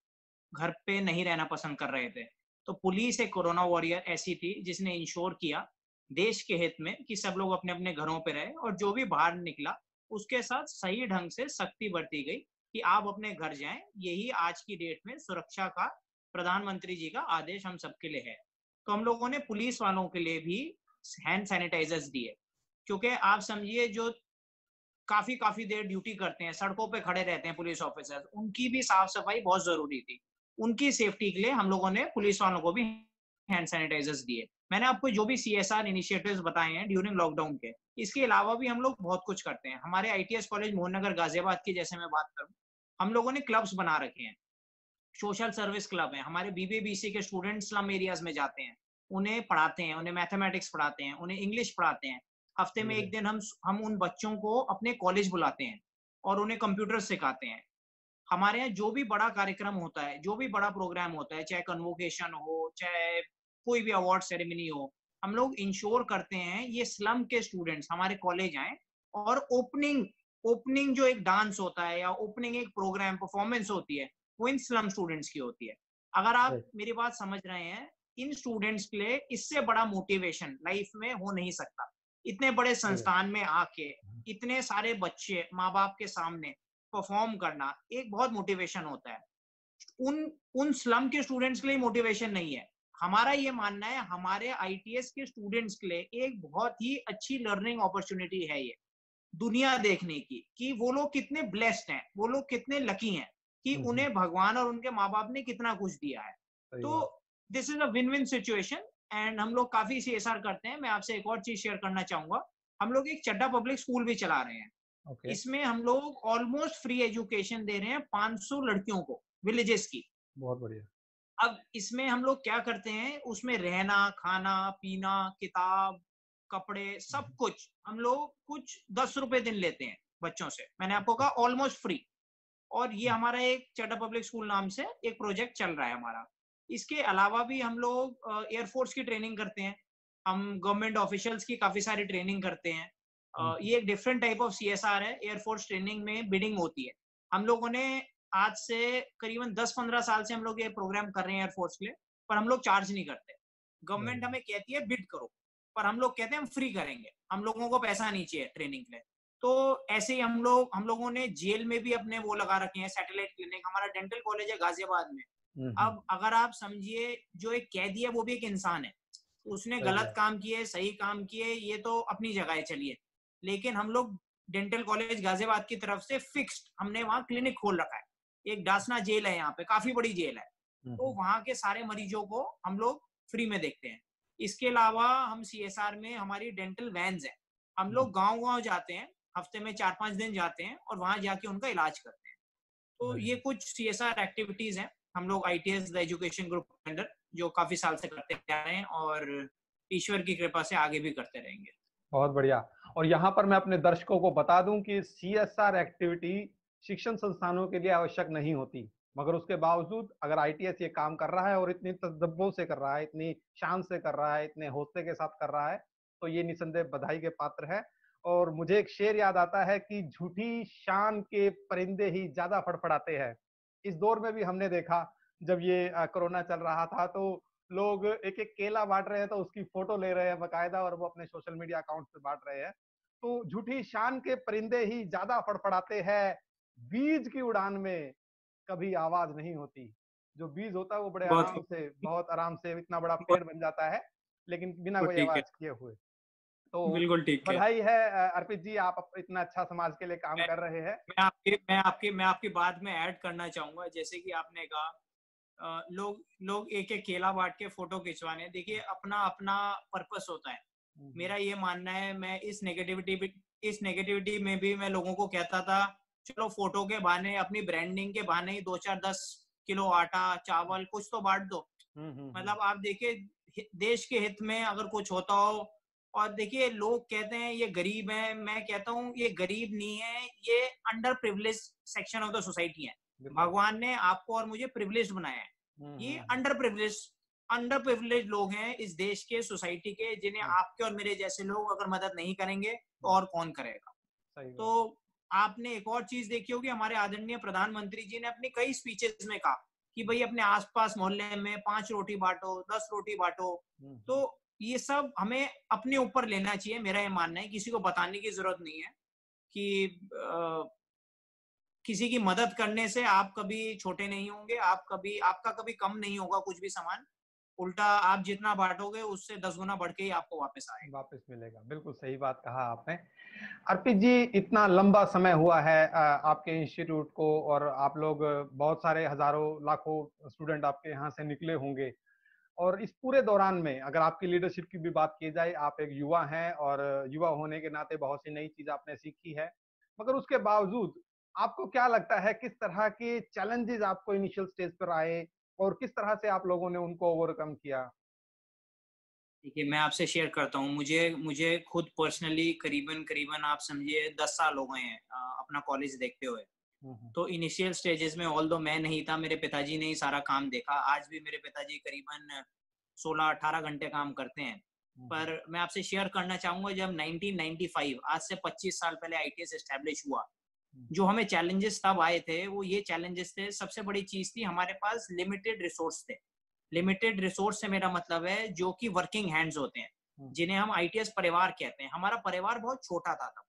घर पे नहीं रहना पसंद कर रहे थे। तो पुलिस एक कोरोना वॉरियर ऐसी थी जिसने इंश्योर किया देश के हित में कि सब लोग अपने अपने घरों पे रहे, और जो भी बाहर निकला उसके साथ सही ढंग से सख्ती बरती गई कि आप अपने घर जाएं। यही आज की डेट में सुरक्षा का प्रधानमंत्री जी का आदेश हम सबके लिए है। तो हम लोगों ने पुलिस वालों के लिए भी हैंड सैनिटाइजर्स दिए, क्योंकि आप समझिए जो काफी देर ड्यूटी करते हैं, सड़कों पे खड़े रहते हैं पुलिस ऑफिसर्स, उनकी भी साफ सफाई बहुत जरूरी थी। उनकी सेफ्टी के लिए हम लोगों ने पुलिस वालों को भी हैंड सैनिटाइजर्स दिए। मैंने आपको जो भी CSR इनिशिएटिव्स बताए हैं ड्यूरिंग लॉकडाउन के, इसके अलावा भी हम लोग बहुत कुछ करते हैं। हमारे ITS कॉलेज मोहननगर गाजियाबाद की जैसे मैं बात करूं, हम लोगों ने क्लब्स बना रखे हैं, सोशल सर्विस क्लब है। हमारे BBBC के स्टूडेंट स्लम एरियाज में जाते हैं, उन्हें पढ़ाते हैं, उन्हें मैथमेटिक्स पढ़ाते हैं, उन्हें इंग्लिश पढ़ाते हैं। हफ्ते में एक दिन हम उन बच्चों को अपने कॉलेज बुलाते हैं और उन्हें कंप्यूटर सिखाते हैं। हमारे यहाँ जो भी बड़ा कार्यक्रम होता है, जो भी बड़ा प्रोग्राम होता है, चाहे कन्वोकेशन हो, चाहे कोई भी अवार्ड सेरेमनी हो, हम लोग इंश्योर करते हैं ये स्लम के स्टूडेंट्स हमारे कॉलेज आए और ओपनिंग ओपनिंग जो एक डांस होता है या ओपनिंग एक प्रोग्राम परफॉर्मेंस होती है, वो इन स्लम स्टूडेंट्स की होती है। अगर आप मेरी बात समझ रहे हैं, इन स्टूडेंट्स के लिए इससे बड़ा मोटिवेशन लाइफ में हो नहीं सकता। इतने बड़े संस्थान में आके इतने सारे बच्चे माँ बाप के सामने परफॉर्म करना एक बहुत मोटिवेशन होता है। उन स्लम के स्टूडेंट्स के लिए मोटिवेशन नहीं है। हमारा ये मानना है, हमारे आईटीएस के स्टूडेंट्स के लिए एक बहुत ही अच्छी लर्निंग अपॉर्चुनिटी है ये, दुनिया देखने की, कि वो लोग कितने ब्लेस्ड हैं, वो लोग कितने लकी हैं कि उन्हें भगवान और उनके माँ बाप ने कितना कुछ दिया है। तो this is a win win situation. And हम लोग काफी सीएसआर करते हैं। मैं आपसे एक और चीज शेयर करना चाहूंगा, हम लोग एक चड्डा पब्लिक स्कूल भी चला रहे हैं। इसमें हम लोग ऑलमोस्ट फ्री एजुकेशन दे रहे हैं 500 लड़कियों को, विलेजेस की। बहुत बढ़िया। अब इसमें हम लोग क्या करते हैं, उसमें रहना, खाना, पीना, किताब, कपड़े, सब कुछ हम लोग कुछ 10 रुपए दिन लेते हैं बच्चों से। मैंने आपको कहा ऑलमोस्ट फ्री। और ये हमारा एक चड्डा पब्लिक स्कूल नाम से एक प्रोजेक्ट चल रहा है हमारा। इसके अलावा भी हम लोग एयरफोर्स की ट्रेनिंग करते हैं, हम गवर्नमेंट ऑफिशियल्स की काफी सारी ट्रेनिंग करते हैं। ये एक डिफरेंट टाइप ऑफ सीएसआर है। एयरफोर्स ट्रेनिंग में बिडिंग होती है। हम लोगों ने आज से करीबन 10-15 साल से हम लोग ये प्रोग्राम कर रहे हैं एयरफोर्स के लिए, पर हम लोग चार्ज नहीं करते। गवर्नमेंट हमें कहती है बिड करो, पर हम लोग कहते हैं हम फ्री करेंगे, हम लोगों को पैसा नहीं चाहिए ट्रेनिंग के लिए। तो ऐसे ही हम लोगों ने जेल में भी अपने वो लगा रखे हैं, सैटेलाइट क्लिनिक। हमारा डेंटल कॉलेज है गाजियाबाद में। अब अगर आप समझिए, जो एक कैदी है वो भी एक इंसान है, उसने गलत काम किए, सही काम किए, ये तो अपनी जगह है, चलिए। लेकिन हम लोग डेंटल कॉलेज गाजियाबाद की तरफ से फिक्स्ड हमने वहाँ क्लिनिक खोल रखा है। एक डासना जेल है यहाँ पे, काफी बड़ी जेल है, तो वहाँ के सारे मरीजों को हम लोग फ्री में देखते हैं। इसके अलावा हम सीएसआर में हमारी डेंटल वैन्स है, हम लोग गांव-गांव जाते हैं, हफ्ते में 4-5 दिन जाते हैं और वहां जाके उनका इलाज करते हैं। तो ये कुछ सीएसआर एक्टिविटीज हैं हम लोग आईटीएस द एजुकेशन ग्रुप के अंदर जो काफी साल से करते आ रहे हैं और ईश्वर की कृपा से आगे भी करते रहेंगे। बहुत बढ़िया। और यहाँ पर मैं अपने दर्शकों को बता दूं कि सीएसआर एक्टिविटी शिक्षण संस्थानों के लिए आवश्यक नहीं होती, मगर उसके बावजूद अगर आईटीएस ये काम कर रहा है और इतनी तसद्दुबों से कर रहा है, इतनी शान से कर रहा है, इतने हौसले के साथ कर रहा है, तो ये निसंदेह बधाई के पात्र है। और मुझे एक शेर याद आता है कि झूठी शान के परिंदे ही ज्यादा फड़फड़ाते हैं। इस दौर में भी हमने देखा, जब ये कोरोना चल रहा था, तो लोग एक एक केला बांट रहे हैं, तो उसकी फोटो ले रहे हैं बकायदा और वो अपने सोशल मीडिया अकाउंट पे बांट रहे हैं। तो झूठी शान के परिंदे ही ज्यादा फड़फड़ाते हैं, बीज की उड़ान में कभी आवाज नहीं होती। जो बीज होता है वो बड़े आराम से, बहुत आराम से इतना बड़ा पेड़ बन जाता है, लेकिन बिना कोई आवाज किए हुए। तो बिल्कुल ठीक है। बधाई है अर्पित जी, आप इतना अच्छा समाज के लिए काम कर रहे हैं। मैं आपकी बात में ऐड करना चाहूंगा, जैसे कि आपने कहा लोग एक एक केला बांट के फोटो खिंचवाने। देखिए, अपना अपना पर्पस होता है। मेरा ये मानना है, मैं इस नेगेटिविटी में भी मैं लोगों को कहता था, चलो फोटो के बहाने, अपनी ब्रांडिंग के बहाने ही 2-4-10 किलो आटा चावल कुछ तो बांट दो। मतलब आप देखिए, देश के हित में अगर कुछ होता हो। और देखिए, लोग कहते हैं ये गरीब है, मैं कहता हूँ ये गरीब नहीं है, ये under privilege section of the society है। भगवान ने आपको और मुझे प्रिविलेज बनाया है। ये अंडर प्रिविलेज लोग हैं इस देश के, सोसाइटी के, जिन्हें आपके और मेरे जैसे लोग अगर मदद नहीं करेंगे तो और कौन करेगा। तो आपने एक और चीज देखी होगी, हमारे आदरणीय प्रधानमंत्री जी ने अपनी कई स्पीचेस में कहा कि भाई अपने आसपास मोहल्ले में 5 रोटी बांटो, 10 रोटी बांटो। तो ये सब हमें अपने ऊपर लेना चाहिए, मेरा ये मानना है। किसी को बताने की जरूरत नहीं है कि किसी की मदद करने से आप कभी छोटे नहीं होंगे, आपका कभी कम नहीं होगा कुछ भी सामान। उल्टा आप जितना बांटोगे उससे 10 गुना बढ़ के ही आपको वापस मिलेगा। बिल्कुल सही बात कहा आपने। अर्पित जी, इतना लंबा समय हुआ है आपके इंस्टीट्यूट को, और आप लोग बहुत सारे हजारों लाखों स्टूडेंट आपके यहाँ से निकले होंगे। और इस पूरे दौरान में अगर आपकी लीडरशिप की भी बात की जाए, आप एक युवा हैं और युवा होने के नाते बहुत सी नई चीज आपने सीखी है, मगर उसके बावजूद आपको क्या लगता है किस तरह के चैलेंजेस आपको इनिशियल स्टेज पर आए और किस तरह से आप लोगों ने उनको ओवरकम किया? देखिए, मैं आपसे शेयर करता हूँ। मुझे खुद पर्सनली करीबन आप समझिए 10 साल हो गए हैं अपना कॉलेज देखते हुए। तो इनिशियल स्टेजेस में ऑल्दो मैं नहीं था, मेरे पिताजी ने ही सारा काम देखा। आज भी मेरे पिताजी करीबन 16-18 घंटे काम करते हैं। पर मैं आपसे शेयर करना चाहूंगा जब 1995 आज से 25 साल पहले आईटीएस एस्टेब्लिश हुआ, जो हमें चैलेंजेस तब आए थे वो ये चैलेंजेस थे। सबसे बड़ी चीज थी हमारे पास लिमिटेड रिसोर्स थे। लिमिटेड रिसोर्स से मेरा मतलब है जो कि वर्किंग हैंड्स होते हैं, जिन्हें हम आईटीएस परिवार कहते हैं। हमारा परिवार बहुत छोटा था तब।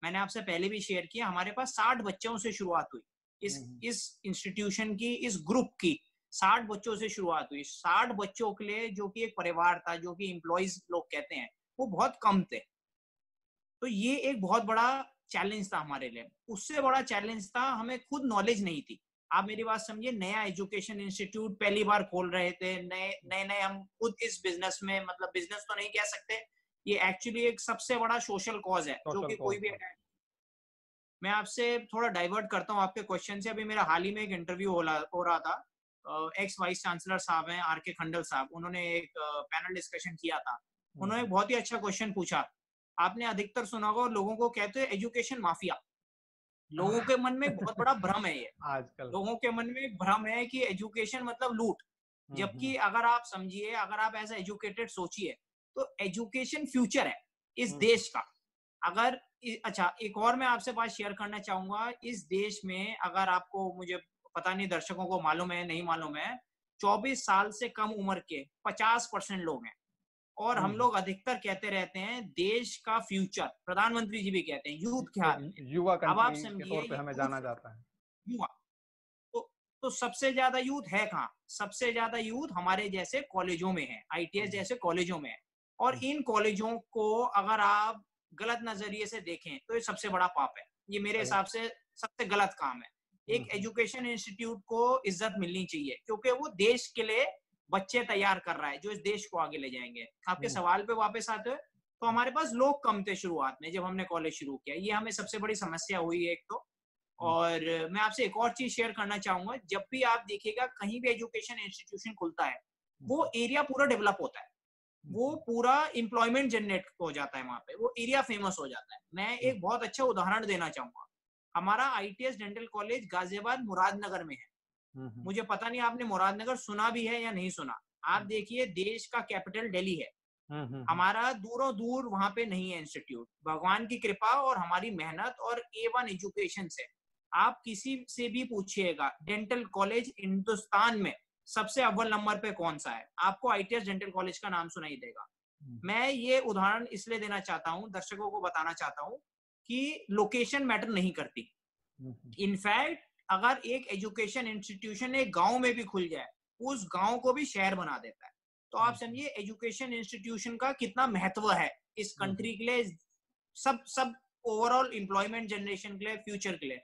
मैंने आपसे पहले भी शेयर किया, हमारे पास 60 बच्चों से शुरुआत हुई। इस इंस्टीट्यूशन की, इस ग्रुप की 60 बच्चों से शुरुआत हुई। 60 बच्चों के लिए जो कि एक परिवार था, जो कि एम्प्लॉइज लोग कहते हैं, वो बहुत कम थे। तो ये एक बहुत बड़ा चैलेंज था हमारे लिए। उससे बड़ा चैलेंज था हमें खुद नॉलेज नहीं थी। आप मेरी बात समझिए, नया एजुकेशन इंस्टीट्यूट पहली बार खोल रहे थे, नए नए हम खुद इस बिजनेस में, मतलब बिजनेस तो नहीं कह सकते, ये एक्चुअली एक सबसे बड़ा सोशल कॉज है जो कि कोई भी। मैं आपसे थोड़ा डाइवर्ट करता हूँ आपके क्वेश्चन से। अभी मेरा हाल ही में एक इंटरव्यू हो रहा था, एक्स वाइस चांसलर साहब हैं आर के खंडल साहब, उन्होंने एक पैनल डिस्कशन किया था। उन्होंने बहुत ही अच्छा क्वेश्चन पूछा। आपने अधिकतर सुना होगा, लोगों को कहते हैं एजुकेशन माफिया। लोगों के मन में बहुत बड़ा भ्रम है ये। आजकल लोगों के मन में एक भ्रम है कि एजुकेशन मतलब लूट। जबकि अगर आप समझिए, अगर आप एज एजुकेटेड सोचिए, तो एजुकेशन फ्यूचर है इस देश का। अगर अच्छा, एक और मैं आपसे बात शेयर करना चाहूंगा। इस देश में, अगर आपको, मुझे पता नहीं दर्शकों को मालूम है नहीं मालूम है, 24 साल से कम उम्र के 50% लोग हैं। और हम लोग अधिकतर कहते रहते हैं देश का फ्यूचर, प्रधानमंत्री जी भी कहते हैं यूथ क्या है। युवा अब आप कंट्री के समझिए, तौर पे हमें जाना जाता है। युवा तो, तो सबसे ज्यादा यूथ है कहाँ? सबसे ज्यादा यूथ हमारे जैसे कॉलेजों में है, आईटीएस जैसे कॉलेजों में है। और इन कॉलेजों को अगर आप गलत नजरिए से देखें तो ये सबसे बड़ा पाप है। ये मेरे हिसाब से सबसे गलत काम है। एक एजुकेशन इंस्टीट्यूट को इज्जत मिलनी चाहिए, क्योंकि वो देश के लिए बच्चे तैयार कर रहा है जो इस देश को आगे ले जाएंगे। आपके सवाल पे वापस आते हुए, तो हमारे पास लोग कम थे शुरुआत में जब हमने कॉलेज शुरू किया। ये हमें सबसे बड़ी समस्या हुई एक तो। और मैं आपसे एक और चीज शेयर करना चाहूंगा। जब भी आप देखिएगा कहीं भी एजुकेशन इंस्टीट्यूशन खुलता है, वो एरिया पूरा डेवलप होता है, वो पूरा एम्प्लॉयमेंट जनरेट हो जाता है वहां पे, वो एरिया फेमस हो जाता है। मैं एक बहुत अच्छा उदाहरण देना चाहूंगा। हमारा ITS dental college Ghaziabad Muradnagar में है। मुझे पता नहीं आपने मुरादनगर सुना भी है या नहीं सुना। आप देखिए, देश का कैपिटल दिल्ली है, हमारा दूरों दूर वहां पे नहीं है इंस्टीट्यूट। भगवान की कृपा और हमारी मेहनत और A1 एजुकेशन से आप किसी से भी पूछिएगा डेंटल कॉलेज हिंदुस्तान में सबसे अव्वल नंबर पे कौन सा है, आपको आईटीएस डेंटल कॉलेज का नाम सुनाई देगा। मैं ये उदाहरण इसलिए देना चाहता हूँ, दर्शकों को बताना चाहता हूँ कि लोकेशन मैटर नहीं करती। इनफैक्ट अगर एक एजुकेशन इंस्टीट्यूशन एक गांव में भी खुल जाए, उस गांव को भी शहर बना देता है। तो आप समझिए एजुकेशन इंस्टीट्यूशन का कितना महत्व है इस कंट्री के लिए, सब ओवरऑल एम्प्लॉयमेंट जनरेशन के लिए, फ्यूचर के लिए।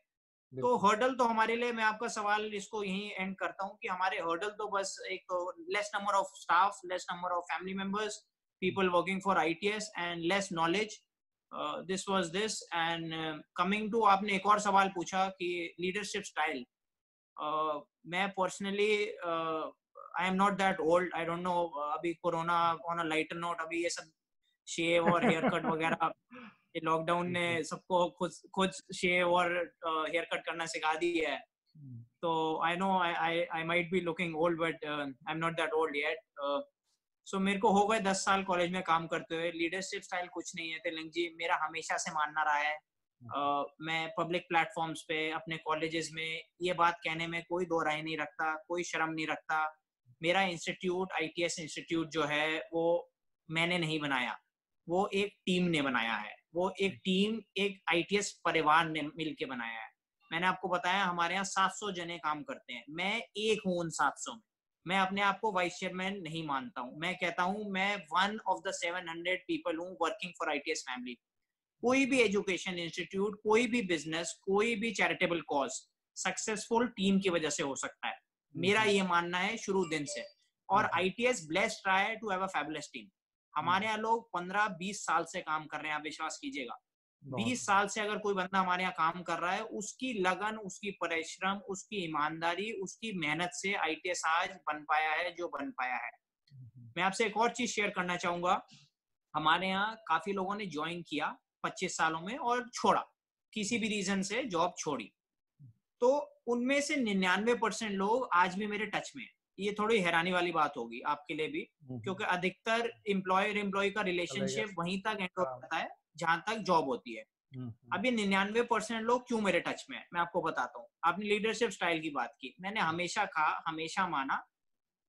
तो हर्डल तो हमारे लिए, मैं आपका सवाल इसको यही एंड करता हूँ कि हमारे हर्डल तो बस एक तो less number of staff, less number of family members, people working for ITS and less knowledge. This was this. And coming to, आपने एक और सवाल पूछा कि लीडरशिप स्टाइल। मैं personally I am not that old, I don't know. अभी corona on a lighter note, अभी ये सब शेव और हेयर कट वगैरह, ये लॉकडाउन ने सबको खुद शेव और हेयर कट करना सिखा दी है। तो I know I might be looking old, but I am not that old yet. So मेरे को हो गए 10 साल कॉलेज में काम करते हुए। लीडरशिप स्टाइल कुछ नहीं है तिलक जी, मेरा हमेशा से मानना रहा है। मैं पब्लिक प्लेटफॉर्म्स पे, अपने कॉलेजेस में ये बात कहने में कोई दो राय नहीं रखता, कोई शर्म नहीं रखता। मेरा इंस्टीट्यूट, आईटीएस इंस्टीट्यूट जो है, वो मैंने नहीं बनाया, वो एक टीम ने बनाया है। वो एक टीम, एक आईटीएस परिवार ने मिलके बनाया है। मैंने आपको बताया हमारे यहाँ 700 जने काम करते हैं, मैं एक हूँ उन 700 में। मैं अपने आप को वाइस चेयरमैन नहीं मानता हूँ, मैं कहता हूँ मैं वन ऑफ द 700 पीपल हूँ वर्किंग फॉर आईटीएस फैमिली। कोई भी एजुकेशन इंस्टीट्यूट, कोई भी बिजनेस, कोई भी चैरिटेबल कॉज सक्सेसफुल टीम की वजह से हो सकता है, मेरा ये मानना है शुरू दिन से। और आईटीएस ब्लेस्ड रहा है to have a fabulous team. हमारे यहाँ लोग 15-20 साल से काम कर रहे हैं, आप विश्वास कीजिएगा। 20 साल से अगर कोई बंदा हमारे यहाँ काम कर रहा है, उसकी लगन, उसकी परिश्रम, उसकी ईमानदारी, उसकी मेहनत से आईटीएस आज बन पाया है जो बन पाया है। मैं आपसे एक और चीज शेयर करना चाहूंगा। हमारे यहाँ काफी लोगों ने ज्वाइन किया 25 सालों में और छोड़ा, किसी भी रीजन से जॉब छोड़ी। तो उनमें से 99% लोग आज भी मेरे टच में हैं। ये थोड़ी हैरानी वाली बात होगी आपके लिए भी, क्योंकि अधिकतर एम्प्लॉयर का रिलेशनशिप वहीं तक एंड होता है जहां तक जॉब होती है। अभी 99% लोग क्यों मेरे टच में है, मैं आपको बताता हूँ। आपने लीडरशिप स्टाइल की बात की, मैंने हमेशा माना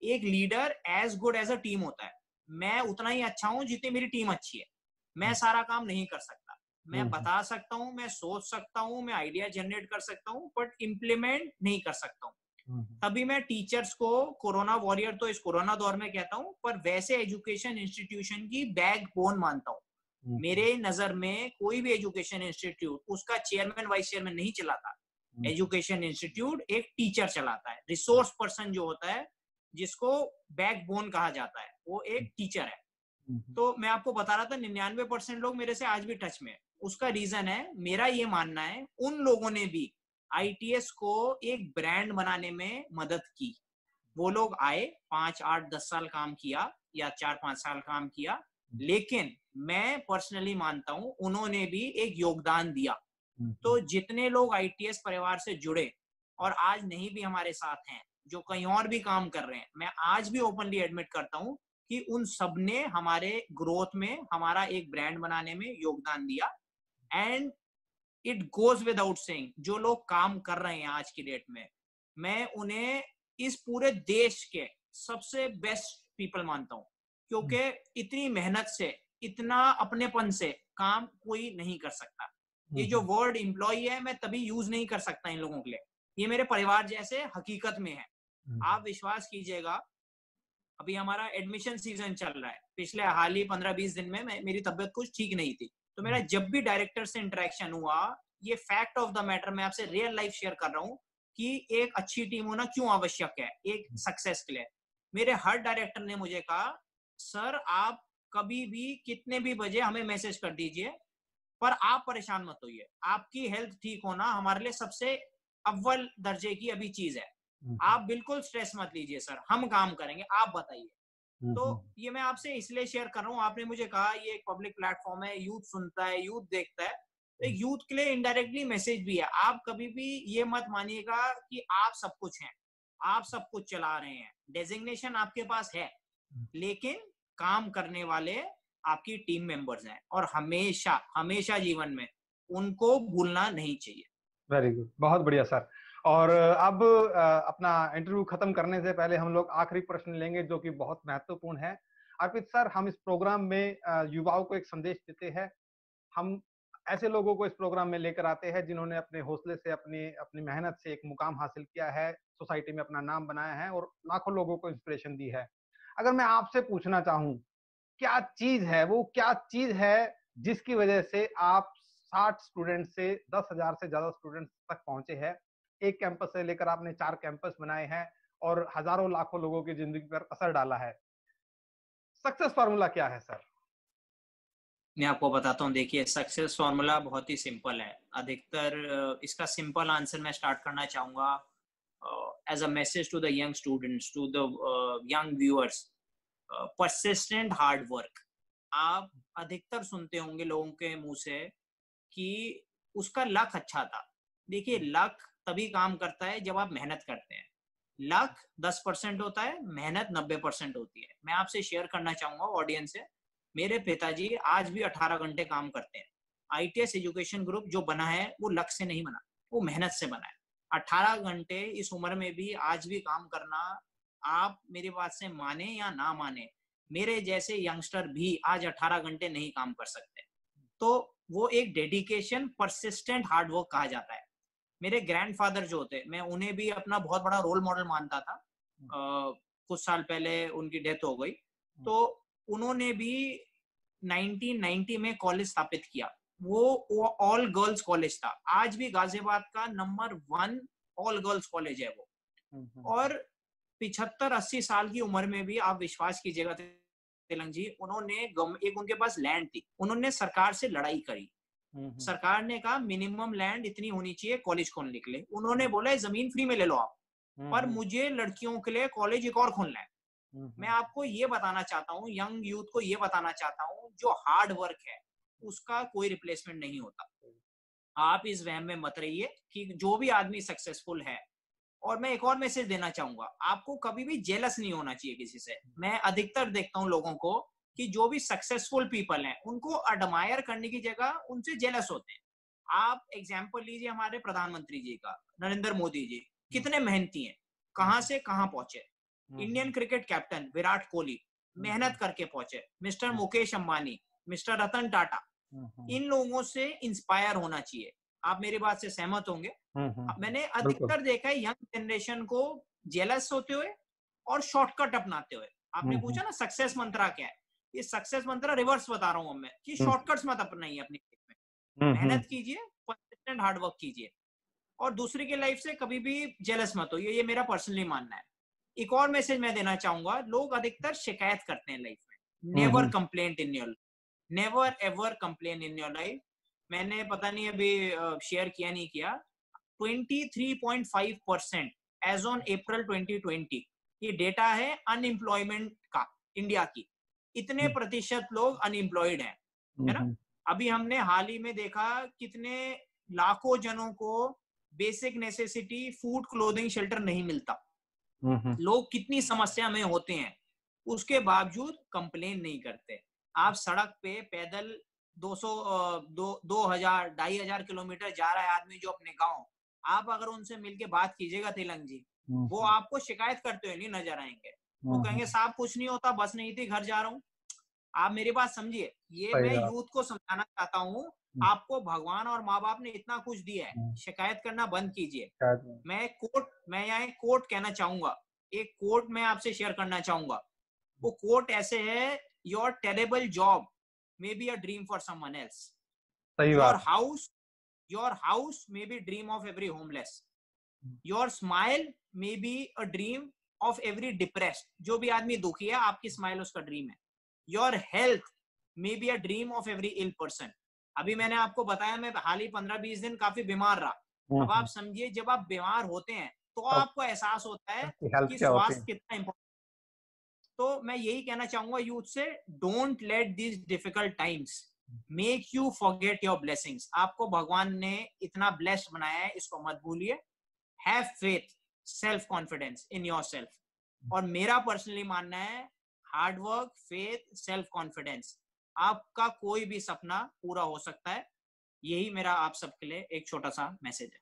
एक leader as good as a team होता है। मैं उतना ही अच्छा हूँ जितनी मेरी टीम अच्छी है। मैं सारा काम नहीं कर सकता, मैं बता सकता हूँ, मैं सोच सकता हूँ, मैं आइडिया जनरेट कर सकता हूँ, बट इम्प्लीमेंट नहीं कर सकता हूँ। तभी मैं टीचर्स को कोरोना वॉरियर तो इस कोरोना दौर में कहता हूँ, पर वैसे एजुकेशन इंस्टीट्यूशन की बैकबोन मानता हूँ। मेरे नजर में कोई भी एजुकेशन इंस्टीट्यूट उसका चेयरमैन वाइस चेयरमैन नहीं चलाता। एजुकेशन इंस्टीट्यूट एक टीचर चलाता है। रिसोर्स पर्सन जो होता है, जिसको बैकबोन कहा जाता है, वो एक टीचर है। तो मैं आपको बता रहा था 99% लोग मेरे से आज भी टच में है। उसका रीजन है, मेरा ये मानना है, उन लोगों ने भी आईटीएस को एक ब्रांड बनाने में मदद की। वो लोग आए, 5, 8, 10 साल काम किया या 4-5 साल काम किया, लेकिन मैं पर्सनली मानता हूं उन्होंने भी एक योगदान दिया। तो जितने लोग आईटीएस परिवार से जुड़े और आज नहीं भी हमारे साथ हैं, जो कहीं और भी काम कर रहे हैं, मैं आज भी ओपनली एडमिट करता हूं कि उन सब ने हमारे ग्रोथ में, हमारा एक ब्रांड बनाने में योगदान दिया। And it goes without saying, जो लोग काम कर रहे हैं आज की डेट में, मैं उन्हें इस पूरे देश के सबसे बेस्ट पीपल मानता हूं, क्योंकि इतनी मेहनत से, इतना अपनेपन से काम कोई नहीं कर सकता। ये जो वर्ड एम्प्लॉय है, मैं तभी यूज नहीं कर सकता इन लोगों के लिए। ये मेरे परिवार जैसे हकीकत में है। आप विश्वास कीजिएगा, अभी हमारा एडमिशन सीजन चल रहा है। पिछले हाल ही 15-20 दिन में मेरी तबियत कुछ ठीक नहीं थी, तो मेरा जब भी डायरेक्टर से इंटरेक्शन हुआ, ये फैक्ट ऑफ द मैटर मैं आपसे रियल लाइफ शेयर कर रहा हूँ कि एक अच्छी टीम होना क्यों आवश्यक है एक सक्सेस के लिए। मेरे हर डायरेक्टर ने मुझे कहा, सर आप कभी भी कितने भी बजे हमें मैसेज कर दीजिए, पर आप परेशान मत होइए। आपकी हेल्थ ठीक होना हमारे लिए सबसे अव्वल दर्जे की अभी चीज है। आप बिल्कुल स्ट्रेस मत लीजिए सर, हम काम करेंगे, आप बताइए। तो ये मैं आपसे इसलिए शेयर कर रहा हूँ, आपने मुझे कहा ये एक पब्लिक प्लेटफॉर्म है, यूथ सुनता है, यूथ देखता है, तो एक यूथ के लिए इनडायरेक्टली मैसेज भी है। आप कभी भी ये मत मानिएगा कि आप सब कुछ हैं, आप सब कुछ चला रहे हैं, डेजिग्नेशन आपके पास है, लेकिन काम करने वाले आपकी टीम मेंबर्स हैं, और हमेशा हमेशा जीवन में उनको भूलना नहीं चाहिए। वेरी गुड, बहुत बढ़िया सर। और अब अपना इंटरव्यू खत्म करने से पहले हम लोग आखिरी प्रश्न लेंगे, जो कि बहुत महत्वपूर्ण है। अर्पित सर, हम इस प्रोग्राम में युवाओं को एक संदेश देते हैं। हम ऐसे लोगों को इस प्रोग्राम में लेकर आते हैं जिन्होंने अपने हौसले से, अपनी अपनी मेहनत से एक मुकाम हासिल किया है, सोसाइटी में अपना नाम बनाया है और लाखों लोगों को इंस्पिरेशन दी है। अगर मैं आपसे पूछना चाहूँ, क्या चीज है, वो क्या चीज है जिसकी वजह से आप 60 स्टूडेंट से 10,000 से ज्यादा स्टूडेंट्स तक पहुंचे हैं? एक कैंपस से लेकर आपने 4 कैंपस बनाए हैं और हजारों लाखों लोगों की जिंदगी पर असर डाला है। सक्सेस फार्मूला क्या है सर? मैं आपको बताता हूँ, देखिए सक्सेस फॉर्मूला बहुत ही सिंपल है। अधिकतर इसका सिंपल आंसर मैं स्टार्ट करना चाहूंगा as a message to the young students, to the young viewers, persistent hard work. आप अधिकतर सुनते होंगे लोगों के मुंह से कि उसका लक अच्छा था। देखिए, लक तभी काम करता है जब आप मेहनत करते हैं। लक 10% होता है, मेहनत 90% होती है। मैं आपसे शेयर करना चाहूंगा ऑडियंस से, मेरे पिताजी आज भी 18 घंटे काम करते हैं। आईटीएस एजुकेशन ग्रुप जो बना है वो लक से नहीं बना, वो मेहनत से बना है। 18 घंटे इस उम्र में भी आज भी काम करना, आप मेरी बात से माने या ना माने, मेरे जैसे यंगस्टर भी आज 18 घंटे नहीं काम कर सकते। तो वो एक डेडिकेशन, परसिस्टेंट हार्ड वर्क कहा जाता है। मेरे ग्रैंडफादर जो होते, मैं उन्हें भी अपना बहुत बड़ा रोल मॉडल मानता था। कुछ साल पहले उनकी डेथ हो गई, तो उन्होंने भी 1990 में कॉलेज स्थापित किया। वो ऑल गर्ल्स कॉलेज था, आज भी गाजियाबाद का नंबर 1 ऑल गर्ल्स कॉलेज है वो। और 75-80 साल की उम्र में भी आप विश्वास कीजिएगा तेलंग जी, उन्होंने एक उनके पास लैंड थी, उन्होंने सरकार से लड़ाई करी। सरकार ने कहा मिनिमम लैंड इतनी होनी चाहिए कॉलेज खोलने के लिए। उन्होंने बोला जमीन फ्री में ले लो आप, पर मुझे लड़कियों के लिए कॉलेज एक और खोलना है। मैं आपको ये बताना चाहता हूँ, यंग यूथ को ये बताना चाहता हूँ, जो हार्ड वर्क है उसका कोई रिप्लेसमेंट नहीं होता। आप इस वहम में मत रहिए कि जो भी आदमी सक्सेसफुल है और मैं एक और मैसेज देना चाहूंगा, आपको कभी भी जेलस नहीं होना चाहिए किसी से। मैं अधिकतर देखता हूँ लोगों को कि जो भी सक्सेसफुल पीपल हैं उनको अडमायर करने की जगह उनसे जेलस होते हैं। आप एग्जाम्पल लीजिए हमारे प्रधानमंत्री जी का, नरेंद्र मोदी जी कितने मेहनती हैं, कहां से कहां पहुंचे। Indian cricket captain Virat Kohli मेहनत करके पहुंचे। मिस्टर मुकेश अंबानी, मिस्टर रतन टाटा, इन लोगों से इंस्पायर होना चाहिए। आप मेरी बात से सहमत होंगे। मैंने अधिकतर देखा है यंग जनरेशन को जेलस होते हुए और शॉर्टकट अपनाते हुए। आपने पूछा ना सक्सेस मंत्रा क्या है, ये सक्सेस मंत्रा रिवर्स बता रहा हूं मैं कि शॉर्टकट्स मत अपनाइए अपनी लाइफ में, मेहनत कीजिए, कंसिस्टेंट हार्ड वर्क कीजिए और दूसरे की लाइफ से कभी भी जेलस मत होइए। ये मेरा पर्सनली मानना है। एक और मैसेज मैं देना चाहूंगा, लोग अधिकतर शिकायत करते हैं लाइफ में। Never complaint in your, never ever complain in your life. मैंने पता नहीं अभी शेयर किया नहीं किया, 23.5% एज ऑन अप्रैल 2020 ये डेटा है अनएम्प्लॉयमेंट का इंडिया की। इतने प्रतिशत लोग अनएम्प्लॉयड हैं, है ना। अभी हमने हाल ही में देखा कितने लाखों जनों को basic necessity food clothing shelter नहीं मिलता। लोग कितनी समस्या में होते हैं, उसके बावजूद कंप्लेन नहीं करते। आप सड़क पे पैदल 2000 2500 किलोमीटर जा रहा है आदमी जो अपने गांव, आप अगर उनसे मिलके बात कीजिएगा तिलंग जी, वो आपको शिकायत करते हुए नहीं नजर आएंगे। वो कहेंगे साहब कुछ नहीं होता, बस नहीं थी, घर जा रहा हूँ। आप मेरी बात समझिए, ये मैं यूथ को समझाना चाहता हूँ। आपको भगवान और माँ बाप ने इतना कुछ दिया है, शिकायत करना बंद कीजिए। मैं यहाँ एक कोट कहना चाहूंगा, एक कोट मैं आपसे शेयर करना चाहूंगा। वो कोट ऐसे है, your terrible job may be a dream for someone else, your house may be dream of every homeless, your smile may be a dream of every depressed. जो भी आदमी दुखी है, आपकी स्माइल उसका ड्रीम है। Your health may be a dream of every ill person. अभी मैंने आपको बताया मैं हाल ही 15-20 दिन काफी बीमार रहा। अब आप समझिए, जब आप बीमार होते हैं तो आपको एहसास होता है कि स्वास्थ्य कितना इंपॉर्टेंट। तो मैं यही कहना चाहूंगा यूथ से, don't let this difficult times make you forget your blessings. आपको भगवान ने इतना ब्लेस्ड बनाया है, इसको मत भूलिए। Have faith, self confidence in yourself. और मेरा पर्सनली मानना है, hard work, faith, self confidence, आपका कोई भी सपना पूरा हो सकता है। यही मेरा आप सबके लिए एक छोटा सा मैसेज है।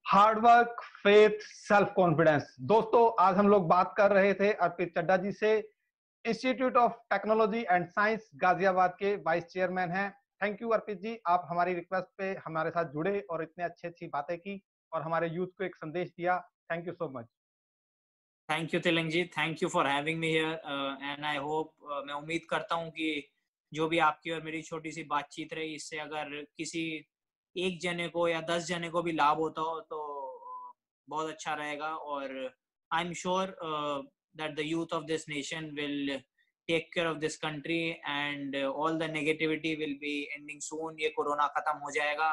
Hard work, faith, self confidence. दोस्तों, आज हम लोग बात कर रहे थे अर्पित चड्डा जी से, institute of technology and science Ghaziabad के वाइस चेयरमैन हैं। थैंक यू अर्पित जी, आप हमारी रिक्वेस्ट पे हमारे साथ जुड़े और इतने अच्छी बातें की और हमारे यूथ को एक संदेश दिया। Thank you so much. Thank you Tilang ji, thank you for having me here and I hope, मैं उम्मीद करता हूँ कि जो भी आपकी और मेरी छोटी सी बातचीत रही, इससे अगर किसी एक जने को या 10 जने को भी लाभ होता हो तो बहुत अच्छा रहेगा। और I am sure that the youth of this nation will take care of this country and all the negativity will be ending soon. ये कोरोना खत्म हो जाएगा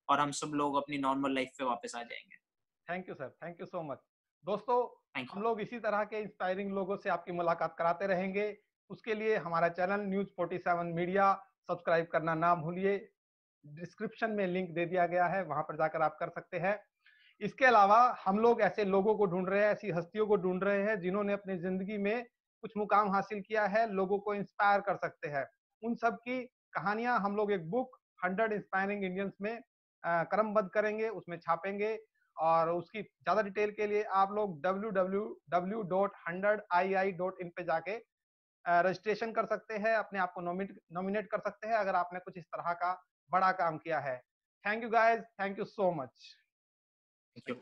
और हम सब लोग अपनी नॉर्मल लाइफ पे वापस आ जाएंगे। Thank you sir, thank you so much. दोस्तों, हम लोग इसी तरह के इंस्पायरिंग लोगों से आपकी मुलाकात कराते रहेंगे। उसके लिए हमारा चैनल न्यूज़ 47 मीडिया सब्सक्राइब करना ना भूलिए। डिस्क्रिप्शन में लिंक दे दिया गया है, वहां पर जाकर आप कर सकते हैं। इसके अलावा हम लोग ऐसे लोगों को ढूंढ रहे हैं, ऐसी हस्तियों को ढूंढ रहे हैं जिन्होंने अपनी जिंदगी में कुछ मुकाम हासिल किया है, लोगों को इंस्पायर कर सकते हैं। उन सब की कहानियां हम लोग एक बुक 100 इंस्पायरिंग इंडियंस में क्रमबद्ध करेंगे, उसमें छापेंगे। और उसकी ज्यादा डिटेल के लिए आप लोग www.100ii.in पे जाके रजिस्ट्रेशन कर सकते हैं, अपने आप को नॉमिनेट कर सकते हैं अगर आपने कुछ इस तरह का बड़ा काम किया है। Thank you guys, thank you so much. Thank you.